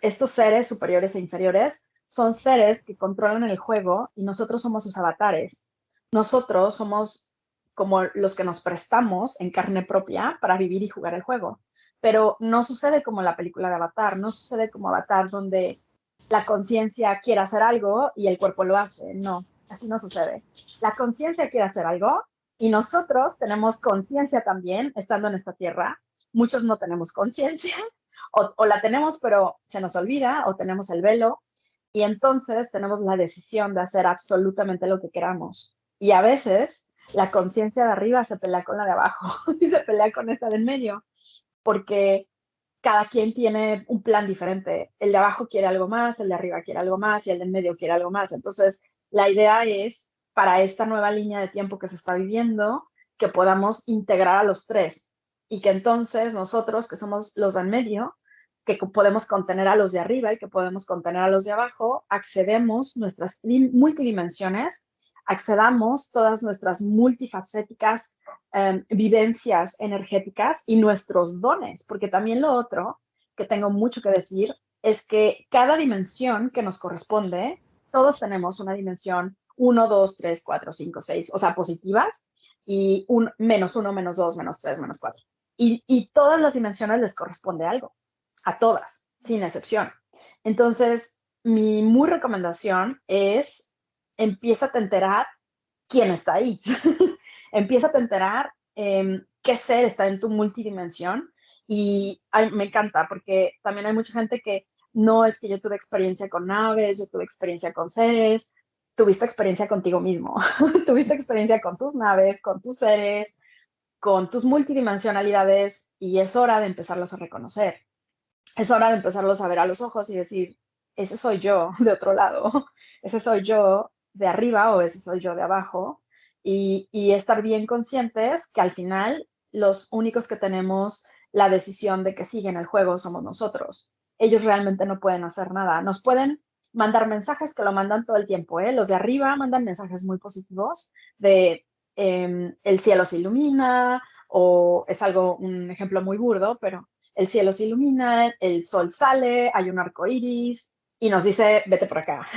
Estos seres superiores e inferiores son seres que controlan el juego y nosotros somos sus avatares. Nosotros somos como los que nos prestamos en carne propia para vivir y jugar el juego. Pero no sucede como la película de Avatar, no sucede como Avatar donde la conciencia quiere hacer algo y el cuerpo lo hace. No, así no sucede. La conciencia quiere hacer algo y nosotros tenemos conciencia también estando en esta tierra. Muchos no tenemos conciencia o la tenemos pero se nos olvida o tenemos el velo y entonces tenemos la decisión de hacer absolutamente lo que queramos. Y a veces la conciencia de arriba se pelea con la de abajo y se pelea con esta de en medio, porque cada quien tiene un plan diferente. El de abajo quiere algo más, el de arriba quiere algo más y el de en medio quiere algo más. Entonces, la idea es, para esta nueva línea de tiempo que se está viviendo, que podamos integrar a los tres y que entonces nosotros, que somos los de en medio, que podemos contener a los de arriba y que podemos contener a los de abajo, accedemos nuestras multidimensiones, accedamos todas nuestras multifacéticas vivencias energéticas y nuestros dones, porque también lo otro que tengo mucho que decir es que cada dimensión que nos corresponde, todos tenemos una dimensión 1, 2, 3, 4, 5, 6, o sea, positivas, y un -1, -2, -3, -4. Y todas las dimensiones les corresponde algo, a todas, sin excepción. Entonces, mi muy recomendación es, empieza a enterar quién está ahí. Empieza a enterar qué ser está en tu multidimensión y ay, me encanta porque también hay mucha gente que no es que yo tuve experiencia con naves, yo tuve experiencia con seres. tuviste experiencia contigo mismo, tuviste experiencia con tus naves, con tus seres, con tus multidimensionalidades y es hora de empezarlos a reconocer. Es hora de empezarlos a ver a los ojos y decir, ese soy yo de otro lado, ese soy yo de arriba o ese soy yo de abajo y estar bien conscientes que al final los únicos que tenemos la decisión de que siguen el juego somos nosotros. Ellos realmente no pueden hacer nada. Nos pueden mandar mensajes que lo mandan todo el tiempo, ¿eh? Los de arriba mandan mensajes muy positivos de el cielo se ilumina o es algo, un ejemplo muy burdo, pero el cielo se ilumina, el sol sale, hay un arco iris y nos dice, vete por acá.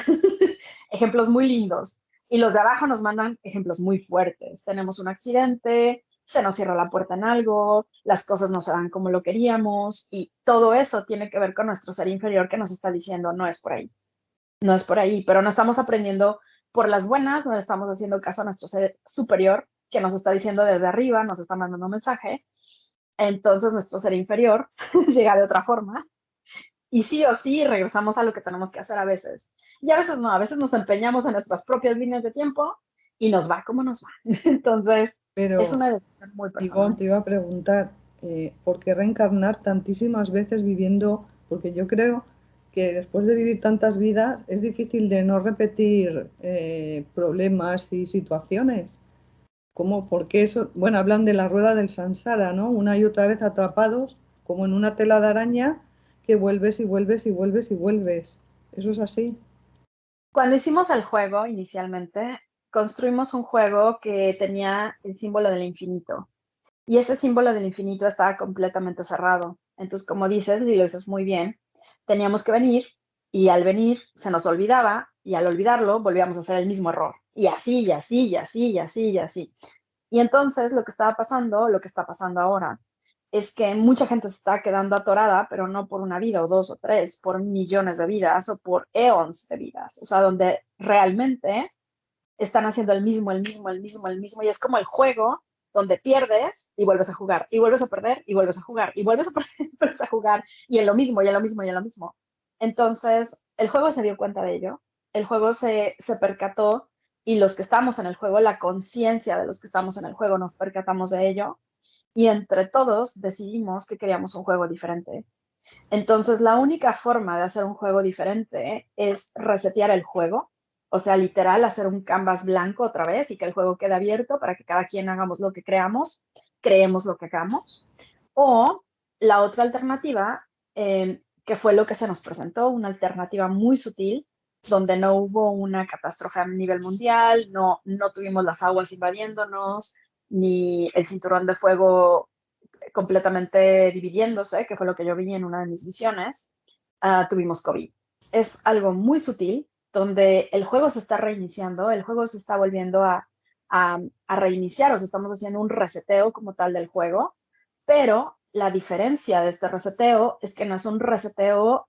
Ejemplos muy lindos. Y los de abajo nos mandan ejemplos muy fuertes. Tenemos un accidente, se nos cierra la puerta en algo, las cosas no se dan como lo queríamos y todo eso tiene que ver con nuestro ser inferior que nos está diciendo, no es por ahí, no es por ahí, pero no estamos aprendiendo por las buenas, no estamos haciendo caso a nuestro ser superior que nos está diciendo desde arriba, nos está mandando un mensaje. Entonces nuestro ser inferior llega de otra forma y sí o sí regresamos a lo que tenemos que hacer a veces. Y a veces no, a veces nos empeñamos en nuestras propias líneas de tiempo y nos va como nos va. Entonces es Pero, una decisión muy Ivonne, personal. te iba a preguntar, ¿por qué reencarnar tantísimas veces viviendo? Porque yo creo que después de vivir tantas vidas es difícil de no repetir problemas y situaciones. ¿Cómo? Porque eso, bueno, hablan de la rueda del samsara, ¿no? Una y otra vez atrapados, como en una tela de araña, que vuelves y vuelves y vuelves y vuelves. ¿Eso es así? Cuando hicimos el juego inicialmente, construimos un juego que tenía el símbolo del infinito. Y ese símbolo del infinito estaba completamente cerrado. Entonces, como dices, y lo dices muy bien, teníamos que venir y al venir se nos olvidaba y al olvidarlo volvíamos a hacer el mismo error. Y así, y así, y así, y así, y así. Y entonces lo que estaba pasando, lo que está pasando ahora, es que mucha gente se está quedando atorada, pero no por una vida o dos o tres, por millones de vidas o por eons de vidas. O sea, donde realmente están haciendo el mismo, y es como el juego donde pierdes y vuelves a jugar, y vuelves a perder y vuelves a jugar, y vuelves a perder y vuelves a jugar, y en lo mismo, y en lo mismo, y en lo mismo. Entonces, el juego se dio cuenta de ello, el juego se percató, y los que estamos en el juego, la conciencia de los que estamos en el juego, nos percatamos de ello, y entre todos decidimos que queríamos un juego diferente. Entonces, la única forma de hacer un juego diferente es resetear el juego, o sea, literal, hacer un canvas blanco otra vez y que el juego quede abierto para que cada quien hagamos lo que creamos, creemos lo que hagamos. O la otra alternativa, que fue lo que se nos presentó, una alternativa muy sutil, donde no hubo una catástrofe a nivel mundial, no tuvimos las aguas invadiéndonos, ni el cinturón de fuego completamente dividiéndose, que fue lo que yo vi en una de mis visiones, tuvimos COVID. Es algo muy sutil, donde el juego se está reiniciando, el juego se está volviendo a reiniciar, o sea, estamos haciendo un reseteo como tal del juego, pero la diferencia de este reseteo es que no es un reseteo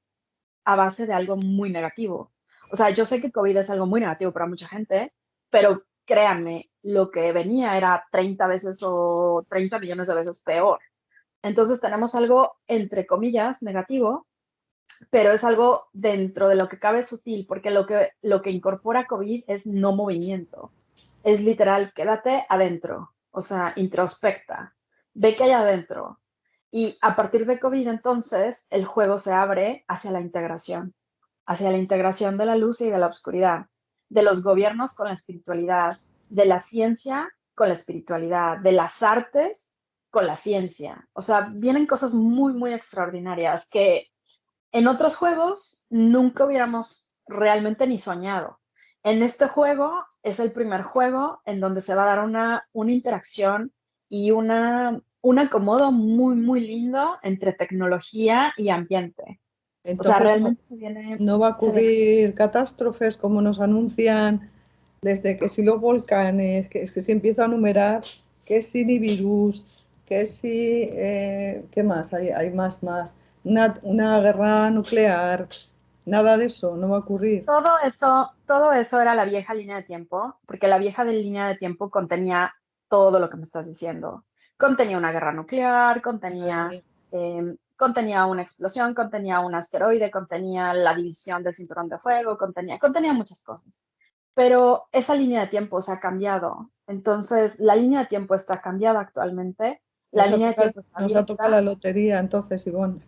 a base de algo muy negativo. O sea, yo sé que COVID es algo muy negativo para mucha gente, pero créanme, lo que venía era 30 veces o 30 millones de veces peor. Entonces tenemos algo, entre comillas, negativo, pero es algo dentro de lo que cabe sutil, porque lo que incorpora COVID es no movimiento. Es literal, quédate adentro, o sea, introspecta, ve que hay adentro. Y a partir de COVID, entonces, el juego se abre hacia la integración de la luz y de la oscuridad, de los gobiernos con la espiritualidad, de la ciencia con la espiritualidad, de las artes con la ciencia. O sea, vienen cosas muy, muy extraordinarias que en otros juegos nunca hubiéramos realmente ni soñado. En este juego es el primer juego en donde se va a dar una interacción y un acomodo muy, muy lindo entre tecnología y ambiente. O sea, Entonces no, realmente no va a se viene. ocurrir catástrofes como nos anuncian desde que si los volcanes, que es que si empiezo a numerar, que si virus, que si, ¿qué más? Hay más. Una guerra nuclear, nada de eso, no va a ocurrir. Todo eso era la vieja línea de tiempo, porque la vieja línea de tiempo contenía todo lo que me estás diciendo. Contenía una guerra nuclear, Madre contenía, mía. contenía una explosión, contenía un asteroide, contenía la división del cinturón de fuego, contenía muchas cosas. pero esa línea de tiempo se ha cambiado. Entonces, la línea de tiempo está cambiada actualmente, la línea de tiempo está Nos ha tocado la abierta. lotería entonces, Ivonne.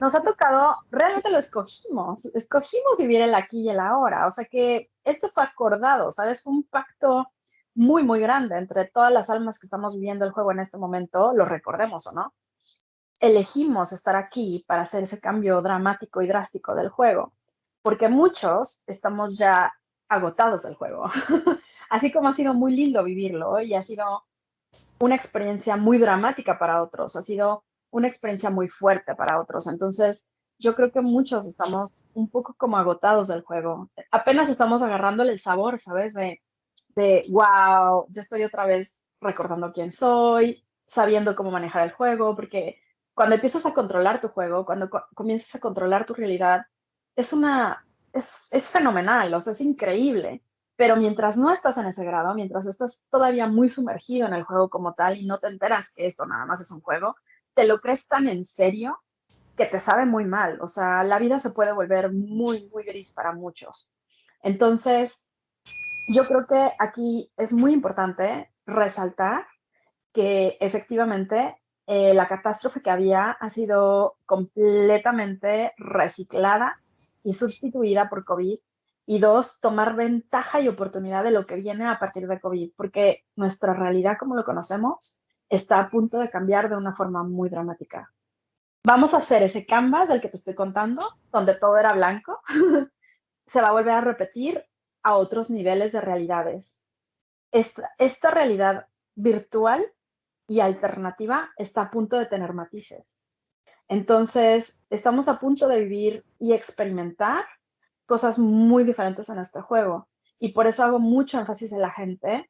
Nos ha tocado, realmente lo escogimos vivir el aquí y el ahora, o sea que esto fue acordado, ¿sabes? Fue un pacto muy, muy grande entre todas las almas que estamos viviendo el juego en este momento, lo recordemos o no. Elegimos estar aquí para hacer ese cambio dramático y drástico del juego, porque muchos estamos ya agotados del juego. Así como ha sido muy lindo vivirlo y ha sido una experiencia muy dramática para otros, ha sido una experiencia muy fuerte para otros. Entonces, yo creo que muchos estamos un poco como agotados del juego. Apenas estamos agarrándole el sabor, ¿sabes? Wow, ya estoy otra vez recordando quién soy, sabiendo cómo manejar el juego, porque cuando empiezas a controlar tu juego, cuando comienzas a controlar tu realidad, es una, es fenomenal, o sea, es increíble. Pero mientras no estás en ese grado, mientras estás todavía muy sumergido en el juego como tal y no te enteras que esto nada más es un juego, te lo crees tan en serio que te sabe muy mal. O sea, la vida se puede volver muy, muy gris para muchos. Entonces, yo creo que aquí es muy importante resaltar que efectivamente la catástrofe que había ha sido completamente reciclada y sustituida por COVID. Y dos, tomar ventaja y oportunidad de lo que viene a partir de COVID, porque nuestra realidad como lo conocemos está a punto de cambiar de una forma muy dramática. Vamos a hacer ese canvas del que te estoy contando, donde todo era blanco, se va a volver a repetir a otros niveles de realidades. Esta realidad virtual y alternativa está a punto de tener matices. Entonces, estamos a punto de vivir y experimentar cosas muy diferentes en este juego. Y por eso hago mucho énfasis en la gente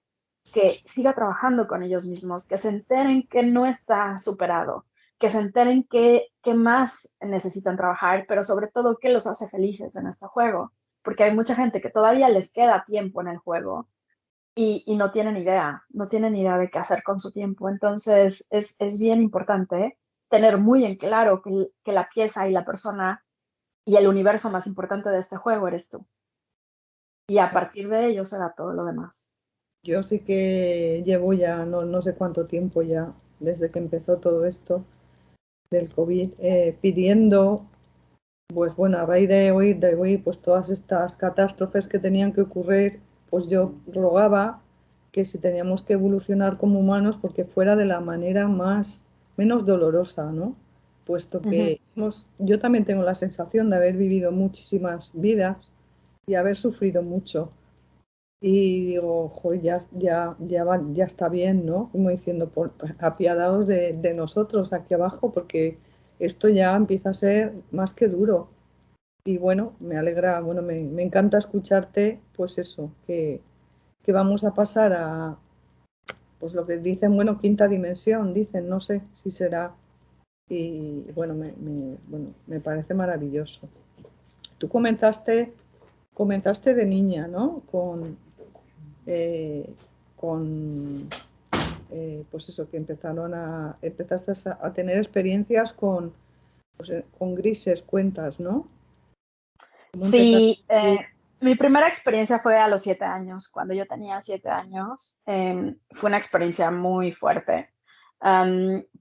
que siga trabajando con ellos mismos, que se enteren que no está superado, que se enteren que más necesitan trabajar, pero sobre todo que los hace felices en este juego. Porque hay mucha gente que todavía les queda tiempo en el juego y no tienen idea, no tienen idea de qué hacer con su tiempo. Entonces, es bien importante tener muy en claro que la pieza y la persona y el universo más importante de este juego eres tú. Y a partir de ello se da todo lo demás. Yo sí que llevo ya no sé cuánto tiempo ya, desde que empezó todo esto del COVID, pidiendo, pues bueno, a raíz de oír pues todas estas catástrofes que tenían que ocurrir, pues yo rogaba que si teníamos que evolucionar como humanos, porque fuera de la manera menos dolorosa, ¿no? Puesto Ujú. que yo también tengo la sensación de haber vivido muchísimas vidas y haber sufrido mucho. Y digo, joder, ya está bien, ¿no? Como diciendo, apiadados de nosotros aquí abajo, porque esto ya empieza a ser más que duro. Y bueno, me alegra, bueno, me encanta escucharte, pues eso, que vamos a pasar a, pues lo que dicen, bueno, quinta dimensión, dicen, no sé si será. Y bueno, bueno, me parece maravilloso. Tú comenzaste de niña, ¿no? Eh, con pues eso, que empezaste a tener experiencias con grises, cuentas, ¿no? ¿Cómo empezaste Sí, tú? mi primera experiencia fue a los 7 años. Cuando yo tenía 7 años, fue una experiencia muy fuerte,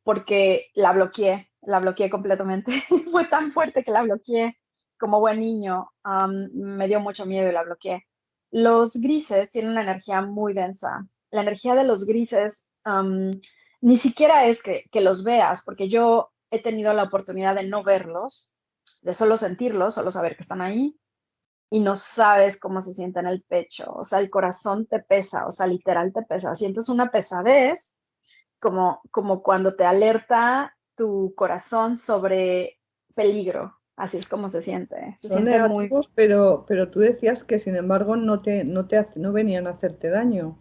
porque la bloqueé completamente. Fue tan fuerte que la bloqueé como buen niño. Me dio mucho miedo y la bloqueé. Los grises tienen una energía muy densa. La energía de los grises ni siquiera es que los veas, porque yo he tenido la oportunidad de no verlos, de solo sentirlos, solo saber que están ahí y no sabes cómo se siente en el pecho. O sea, el corazón te pesa, o sea, literal te pesa. Sientes una pesadez como cuando te alerta tu corazón sobre peligro. Así es como se siente. Se Son siente muy... negativos, pero tú decías que sin embargo no venían a hacerte daño.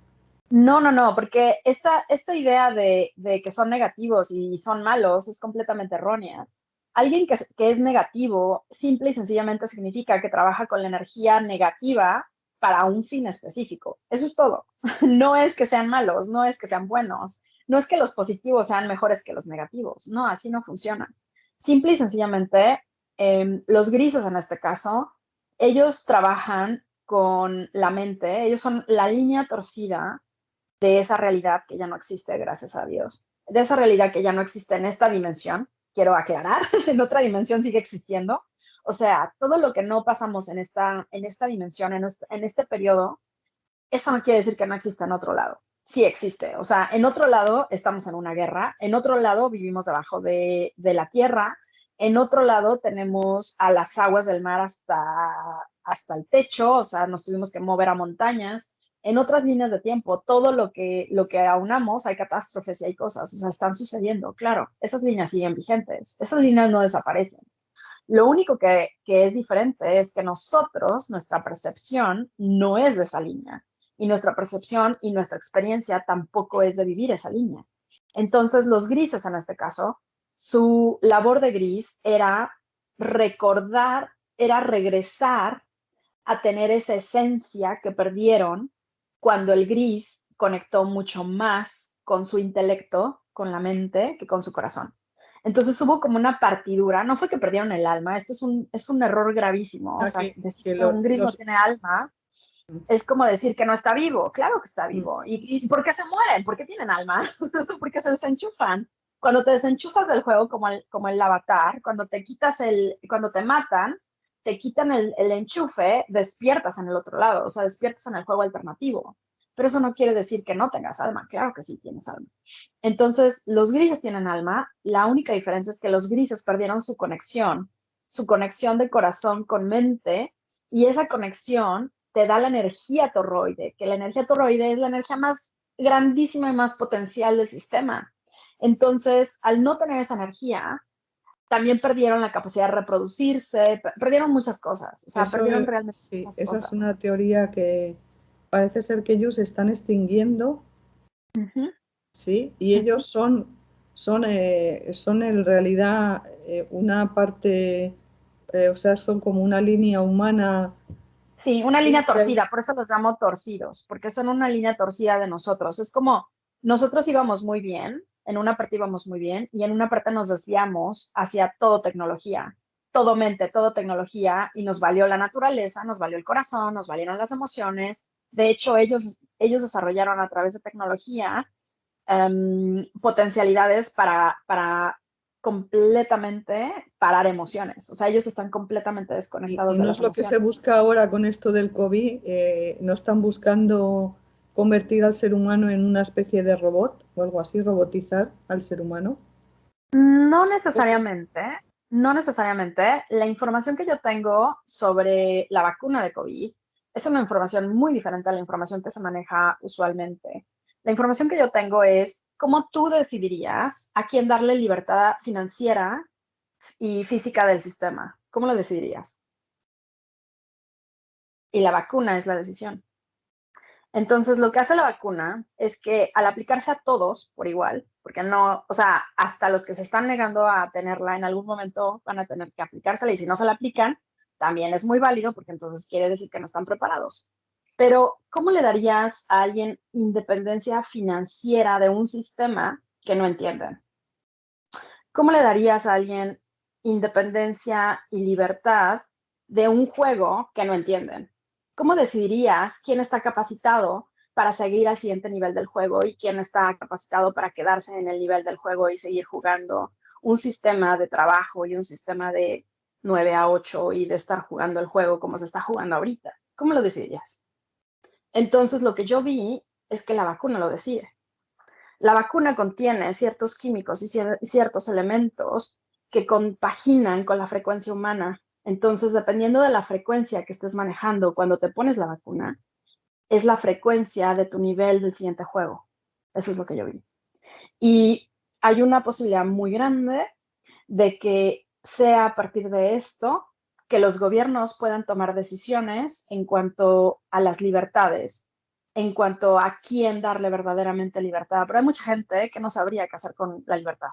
No, no, no, porque esta idea de que son negativos y son malos es completamente errónea. Alguien que es negativo simple y sencillamente significa que trabaja con la energía negativa para un fin específico. Eso es todo. No es que sean malos, no es que sean buenos, no es que los positivos sean mejores que los negativos. No, así no funciona. Simple y sencillamente, los grises en este caso, ellos trabajan con la mente, ellos son la línea torcida de esa realidad que ya no existe, gracias a Dios. De esa realidad que ya no existe en esta dimensión, quiero aclarar, en otra dimensión sigue existiendo. O sea, todo lo que no pasamos en esta dimensión, en este periodo, eso no quiere decir que no exista en otro lado. Sí existe. O sea, en otro lado estamos en una guerra, en otro lado vivimos debajo de la tierra, en otro lado tenemos a las aguas del mar hasta el techo, o sea, nos tuvimos que mover a montañas. En otras líneas de tiempo, todo lo que aunamos, hay catástrofes y hay cosas, o sea, están sucediendo, claro, esas líneas siguen vigentes, esas líneas no desaparecen. Lo único que es diferente es que nosotros, nuestra percepción no es de esa línea y nuestra percepción y nuestra experiencia tampoco es de vivir esa línea. Entonces, los grises en este caso, su labor de gris era recordar, era regresar a tener esa esencia que perdieron cuando el gris conectó mucho más con su intelecto, con la mente, que con su corazón. Entonces hubo como una partidura, no fue que perdieron el alma, esto es un error gravísimo, o Ah, sea, decir que que un gris no tiene alma es como decir que no está vivo, claro que está vivo. ¿Y por qué se mueren? ¿Por qué tienen alma? Porque se desenchufan. Cuando te desenchufas del juego, como el avatar, cuando te matan, te quitan el enchufe, despiertas en el otro lado, o sea, despiertas en el juego alternativo. Pero eso no quiere decir que no tengas alma, claro que sí tienes alma. Entonces, los grises tienen alma, la única diferencia es que los grises perdieron su conexión de corazón con mente, y esa conexión te da la energía toroide, que la energía toroide es la energía más grandísima y más potencial del sistema. Entonces, al no tener esa energía, también perdieron la capacidad de reproducirse, perdieron muchas cosas, o sea, eso, perdieron realmente sí, muchas esa es cosas. una teoría que parece ser que ellos se están extinguiendo, Ujú, ¿sí? Y ujú. ellos son en realidad una parte, o sea, son como una línea humana, Sí, una ¿sí? línea torcida, por eso los llamo torcidos, porque son una línea torcida de nosotros. Es como nosotros íbamos muy bien, en una parte íbamos muy bien y en una parte nos desviamos hacia todo tecnología, todo mente, todo tecnología, y nos valió la naturaleza, nos valió el corazón, nos valieron las emociones. De hecho, ellos desarrollaron a través de tecnología potencialidades para completamente parar emociones. O sea, ellos están completamente Y desconectados de no las es lo que emociones. se busca ahora con esto del COVID, no están buscando convertir al ser humano en una especie de robot o algo así, robotizar al ser humano. No necesariamente, no necesariamente. La información que yo tengo sobre la vacuna de COVID es una información muy diferente a la información que se maneja usualmente. La información que yo tengo es cómo tú decidirías a quién darle libertad financiera y física del sistema. ¿Cómo lo decidirías? Y la vacuna es la decisión. Entonces, lo que hace la vacuna es que al aplicarse a todos por igual, porque no, o sea, hasta los que se están negando a tenerla en algún momento van a tener que aplicársela, y si no se la aplican, también es muy válido porque entonces quiere decir que no están preparados. Pero, ¿cómo le darías a alguien independencia financiera de un sistema que no entienden? ¿Cómo le darías a alguien independencia y libertad de un juego que no entienden? ¿Cómo decidirías quién está capacitado para seguir al siguiente nivel del juego y quién está capacitado para quedarse en el nivel del juego y seguir jugando un sistema de trabajo y un sistema de 9 a 8 y de estar jugando el juego como se está jugando ahorita? ¿Cómo lo decidirías? Entonces, lo que yo vi es que la vacuna lo decide. La vacuna contiene ciertos químicos y ciertos elementos que compaginan con la frecuencia humana. Entonces, dependiendo de la frecuencia que estés manejando cuando te pones la vacuna, es la frecuencia de tu nivel del siguiente juego. Eso es lo que yo vi. Y hay una posibilidad muy grande de que sea a partir de esto que los gobiernos puedan tomar decisiones en cuanto a las libertades, en cuanto a quién darle verdaderamente libertad. Pero hay mucha gente que no sabría qué hacer con la libertad.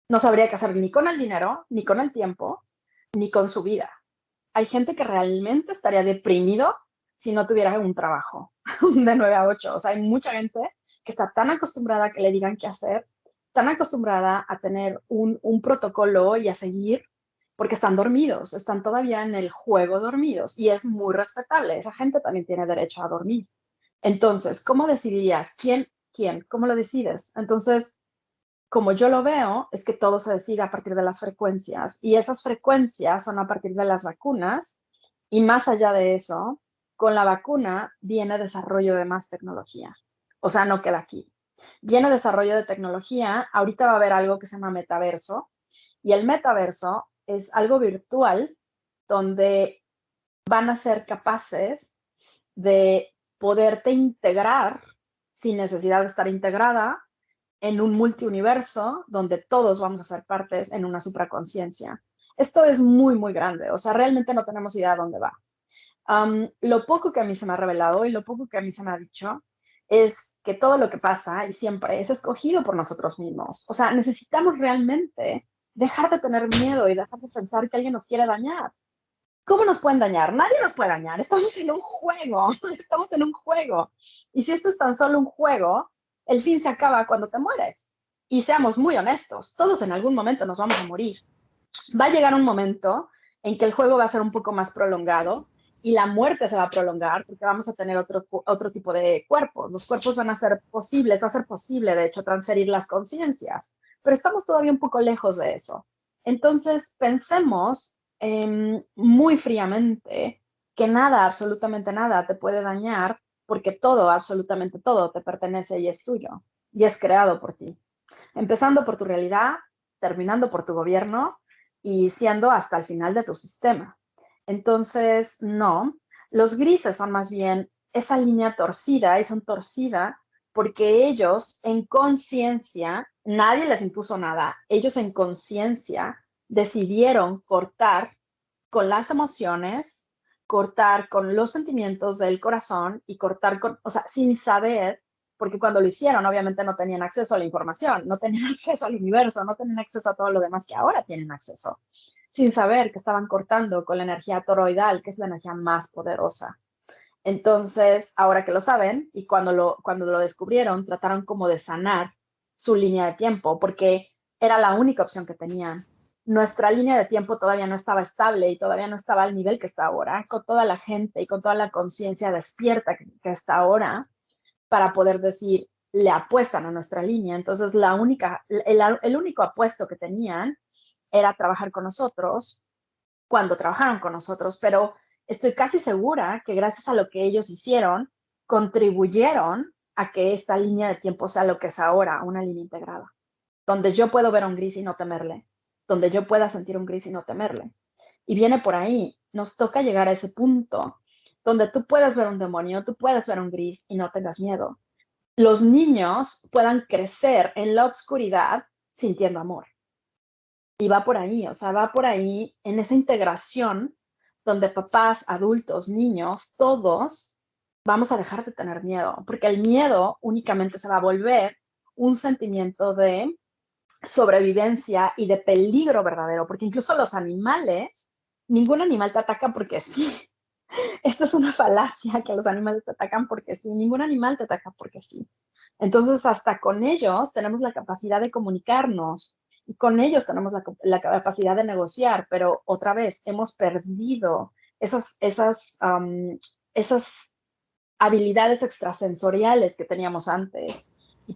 No sabría qué hacer ni con el dinero, ni con el tiempo, ni con su vida. Hay gente que realmente estaría deprimido si no tuviera un trabajo de 9 a 8. O sea, hay mucha gente que está tan acostumbrada a que le digan qué hacer, tan acostumbrada a tener un protocolo y a seguir, porque están dormidos, están todavía en el juego dormidos y es muy respetable. Esa gente también tiene derecho a dormir. Entonces, ¿cómo decidirías? ¿Quién? ¿Cómo lo decides? Entonces, como yo lo veo, es que todo se decide a partir de las frecuencias y esas frecuencias son a partir de las vacunas y más allá de eso, con la vacuna viene desarrollo de más tecnología. O sea, no queda aquí. Viene desarrollo de tecnología, ahorita va a haber algo que se llama metaverso y el metaverso es algo virtual donde van a ser capaces de poderte integrar sin necesidad de estar integrada en un multiuniverso donde todos vamos a ser partes en una supraconciencia. Esto es muy, muy grande, o sea, realmente no tenemos idea de dónde va. Lo poco que a mí se me ha revelado y lo poco que a mí se me ha dicho es que todo lo que pasa y siempre es escogido por nosotros mismos. O sea, necesitamos realmente dejar de tener miedo y dejar de pensar que alguien nos quiere dañar. ¿Cómo nos pueden dañar? Nadie nos puede dañar. Estamos en un juego. Estamos en un juego. Y si esto es tan solo un juego, el fin se acaba cuando te mueres. Y seamos muy honestos, todos en algún momento nos vamos a morir. Va a llegar un momento en que el juego va a ser un poco más prolongado y la muerte se va a prolongar porque vamos a tener otro tipo de cuerpos. Los cuerpos van a ser posibles, va a ser posible, de hecho, transferir las conciencias, pero estamos todavía un poco lejos de eso. Entonces, pensemos muy fríamente que nada, absolutamente nada, te puede dañar porque todo, absolutamente todo, te pertenece y es tuyo y es creado por ti. Empezando por tu realidad, terminando por tu gobierno y siendo hasta el final de tu sistema. Entonces, no, los grises son más bien esa línea torcida y son torcida porque ellos en conciencia, nadie les impuso nada, ellos en conciencia decidieron cortar con las emociones, cortar con los sentimientos del corazón y cortar con, o sea, sin saber, porque cuando lo hicieron obviamente no tenían acceso a la información, no tenían acceso al universo, no tenían acceso a todo lo demás que ahora tienen acceso, sin saber que estaban cortando con la energía toroidal, que es la energía más poderosa. Entonces, ahora que lo saben y cuando lo descubrieron, trataron como de sanar su línea de tiempo, porque era la única opción que tenían. Nuestra línea de tiempo todavía no estaba estable y todavía no estaba al nivel que está ahora, con toda la gente y con toda la conciencia despierta que está ahora, para poder decir, le apuestan a nuestra línea. Entonces, el único apuesto que tenían era trabajar con nosotros cuando trabajaron con nosotros, pero estoy casi segura que gracias a lo que ellos hicieron, contribuyeron a que esta línea de tiempo sea lo que es ahora, una línea integrada, donde yo puedo ver un gris y no temerle, donde yo pueda sentir un gris y no temerle. Y viene por ahí, nos toca llegar a ese punto donde tú puedes ver un demonio, tú puedes ver un gris y no tengas miedo. Los niños puedan crecer en la oscuridad sintiendo amor. Y va por ahí, o sea, va por ahí en esa integración donde papás, adultos, niños, todos vamos a dejar de tener miedo, porque el miedo únicamente se va a volver un sentimiento de sobrevivencia y de peligro verdadero, porque incluso los animales, ningún animal te ataca porque sí. Esto es una falacia que los animales te atacan porque sí, ningún animal te ataca porque sí. Entonces, hasta con ellos tenemos la capacidad de comunicarnos y con ellos tenemos la capacidad de negociar, pero otra vez hemos perdido esas habilidades extrasensoriales que teníamos antes.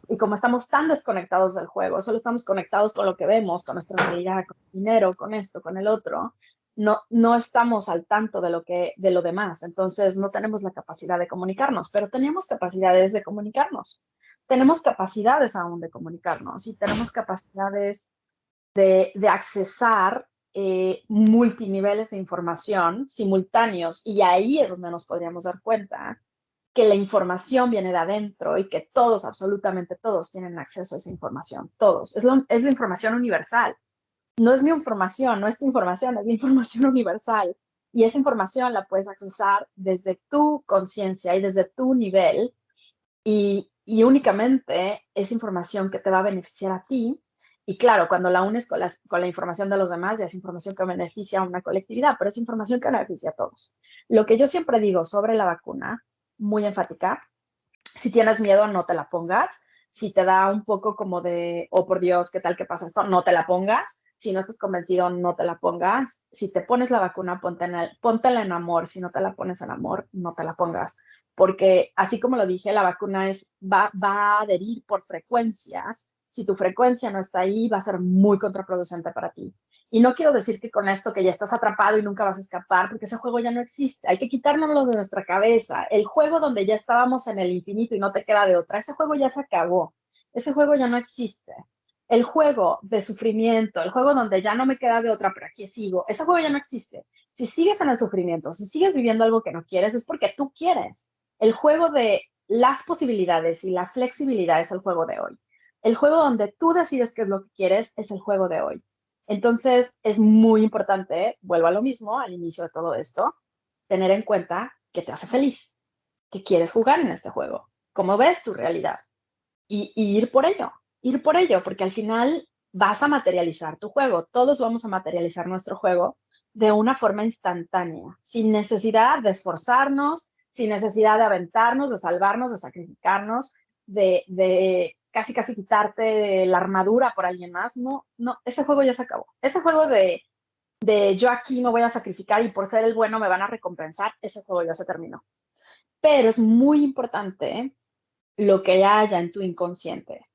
Y como estamos tan desconectados del juego, solo estamos conectados con lo que vemos, con nuestra realidad, con el dinero, con esto, con el otro, no estamos al tanto de lo demás. Entonces no tenemos la capacidad de comunicarnos, pero tenemos capacidades de comunicarnos. Tenemos capacidades aún de comunicarnos y tenemos capacidades de accesar multiniveles de información simultáneos y ahí es donde nos podríamos dar cuenta que la información viene de adentro y que todos, absolutamente todos, tienen acceso a esa información. Todos. Es la información universal. No es mi información, no es tu información, es la información universal. Y esa información la puedes accesar desde tu conciencia y desde tu nivel y únicamente es información que te va a beneficiar a ti. Y claro, cuando la unes con la información de los demás, ya es información que beneficia a una colectividad, pero es información que beneficia a todos. Lo que yo siempre digo sobre la vacuna, muy enfática, si tienes miedo, no te la pongas. Si te da un poco como de, oh por Dios, ¿qué tal que pasa esto? No te la pongas. Si no estás convencido, no te la pongas. Si te pones la vacuna, póntela en amor. Si no te la pones en amor, no te la pongas. Porque así como lo dije, la vacuna va a adherir por frecuencias. Si tu frecuencia no está ahí, va a ser muy contraproducente para ti. Y no quiero decir que con esto que ya estás atrapado y nunca vas a escapar, porque ese juego ya no existe. Hay que quitárnoslo de nuestra cabeza. El juego donde ya estábamos en el infinito y no te queda de otra, ese juego ya se acabó. Ese juego ya no existe. El juego de sufrimiento, el juego donde ya no me queda de otra, pero aquí sigo, ese juego ya no existe. Si sigues en el sufrimiento, si sigues viviendo algo que no quieres, es porque tú quieres. El juego de las posibilidades y la flexibilidad es el juego de hoy. El juego donde tú decides qué es lo que quieres es el juego de hoy. Entonces, es muy importante, vuelvo a lo mismo, al inicio de todo esto, tener en cuenta que te hace feliz, que quieres jugar en este juego, cómo ves tu realidad y ir por ello, porque al final vas a materializar tu juego, todos vamos a materializar nuestro juego de una forma instantánea, sin necesidad de esforzarnos, sin necesidad de aventarnos, de salvarnos, de sacrificarnos, de casi quitarte la armadura por alguien más. No, no, ese juego ya se acabó. Ese juego de yo aquí me voy a sacrificar y por ser el bueno me van a recompensar, ese juego ya se terminó. Pero es muy importante lo que haya en tu inconsciente.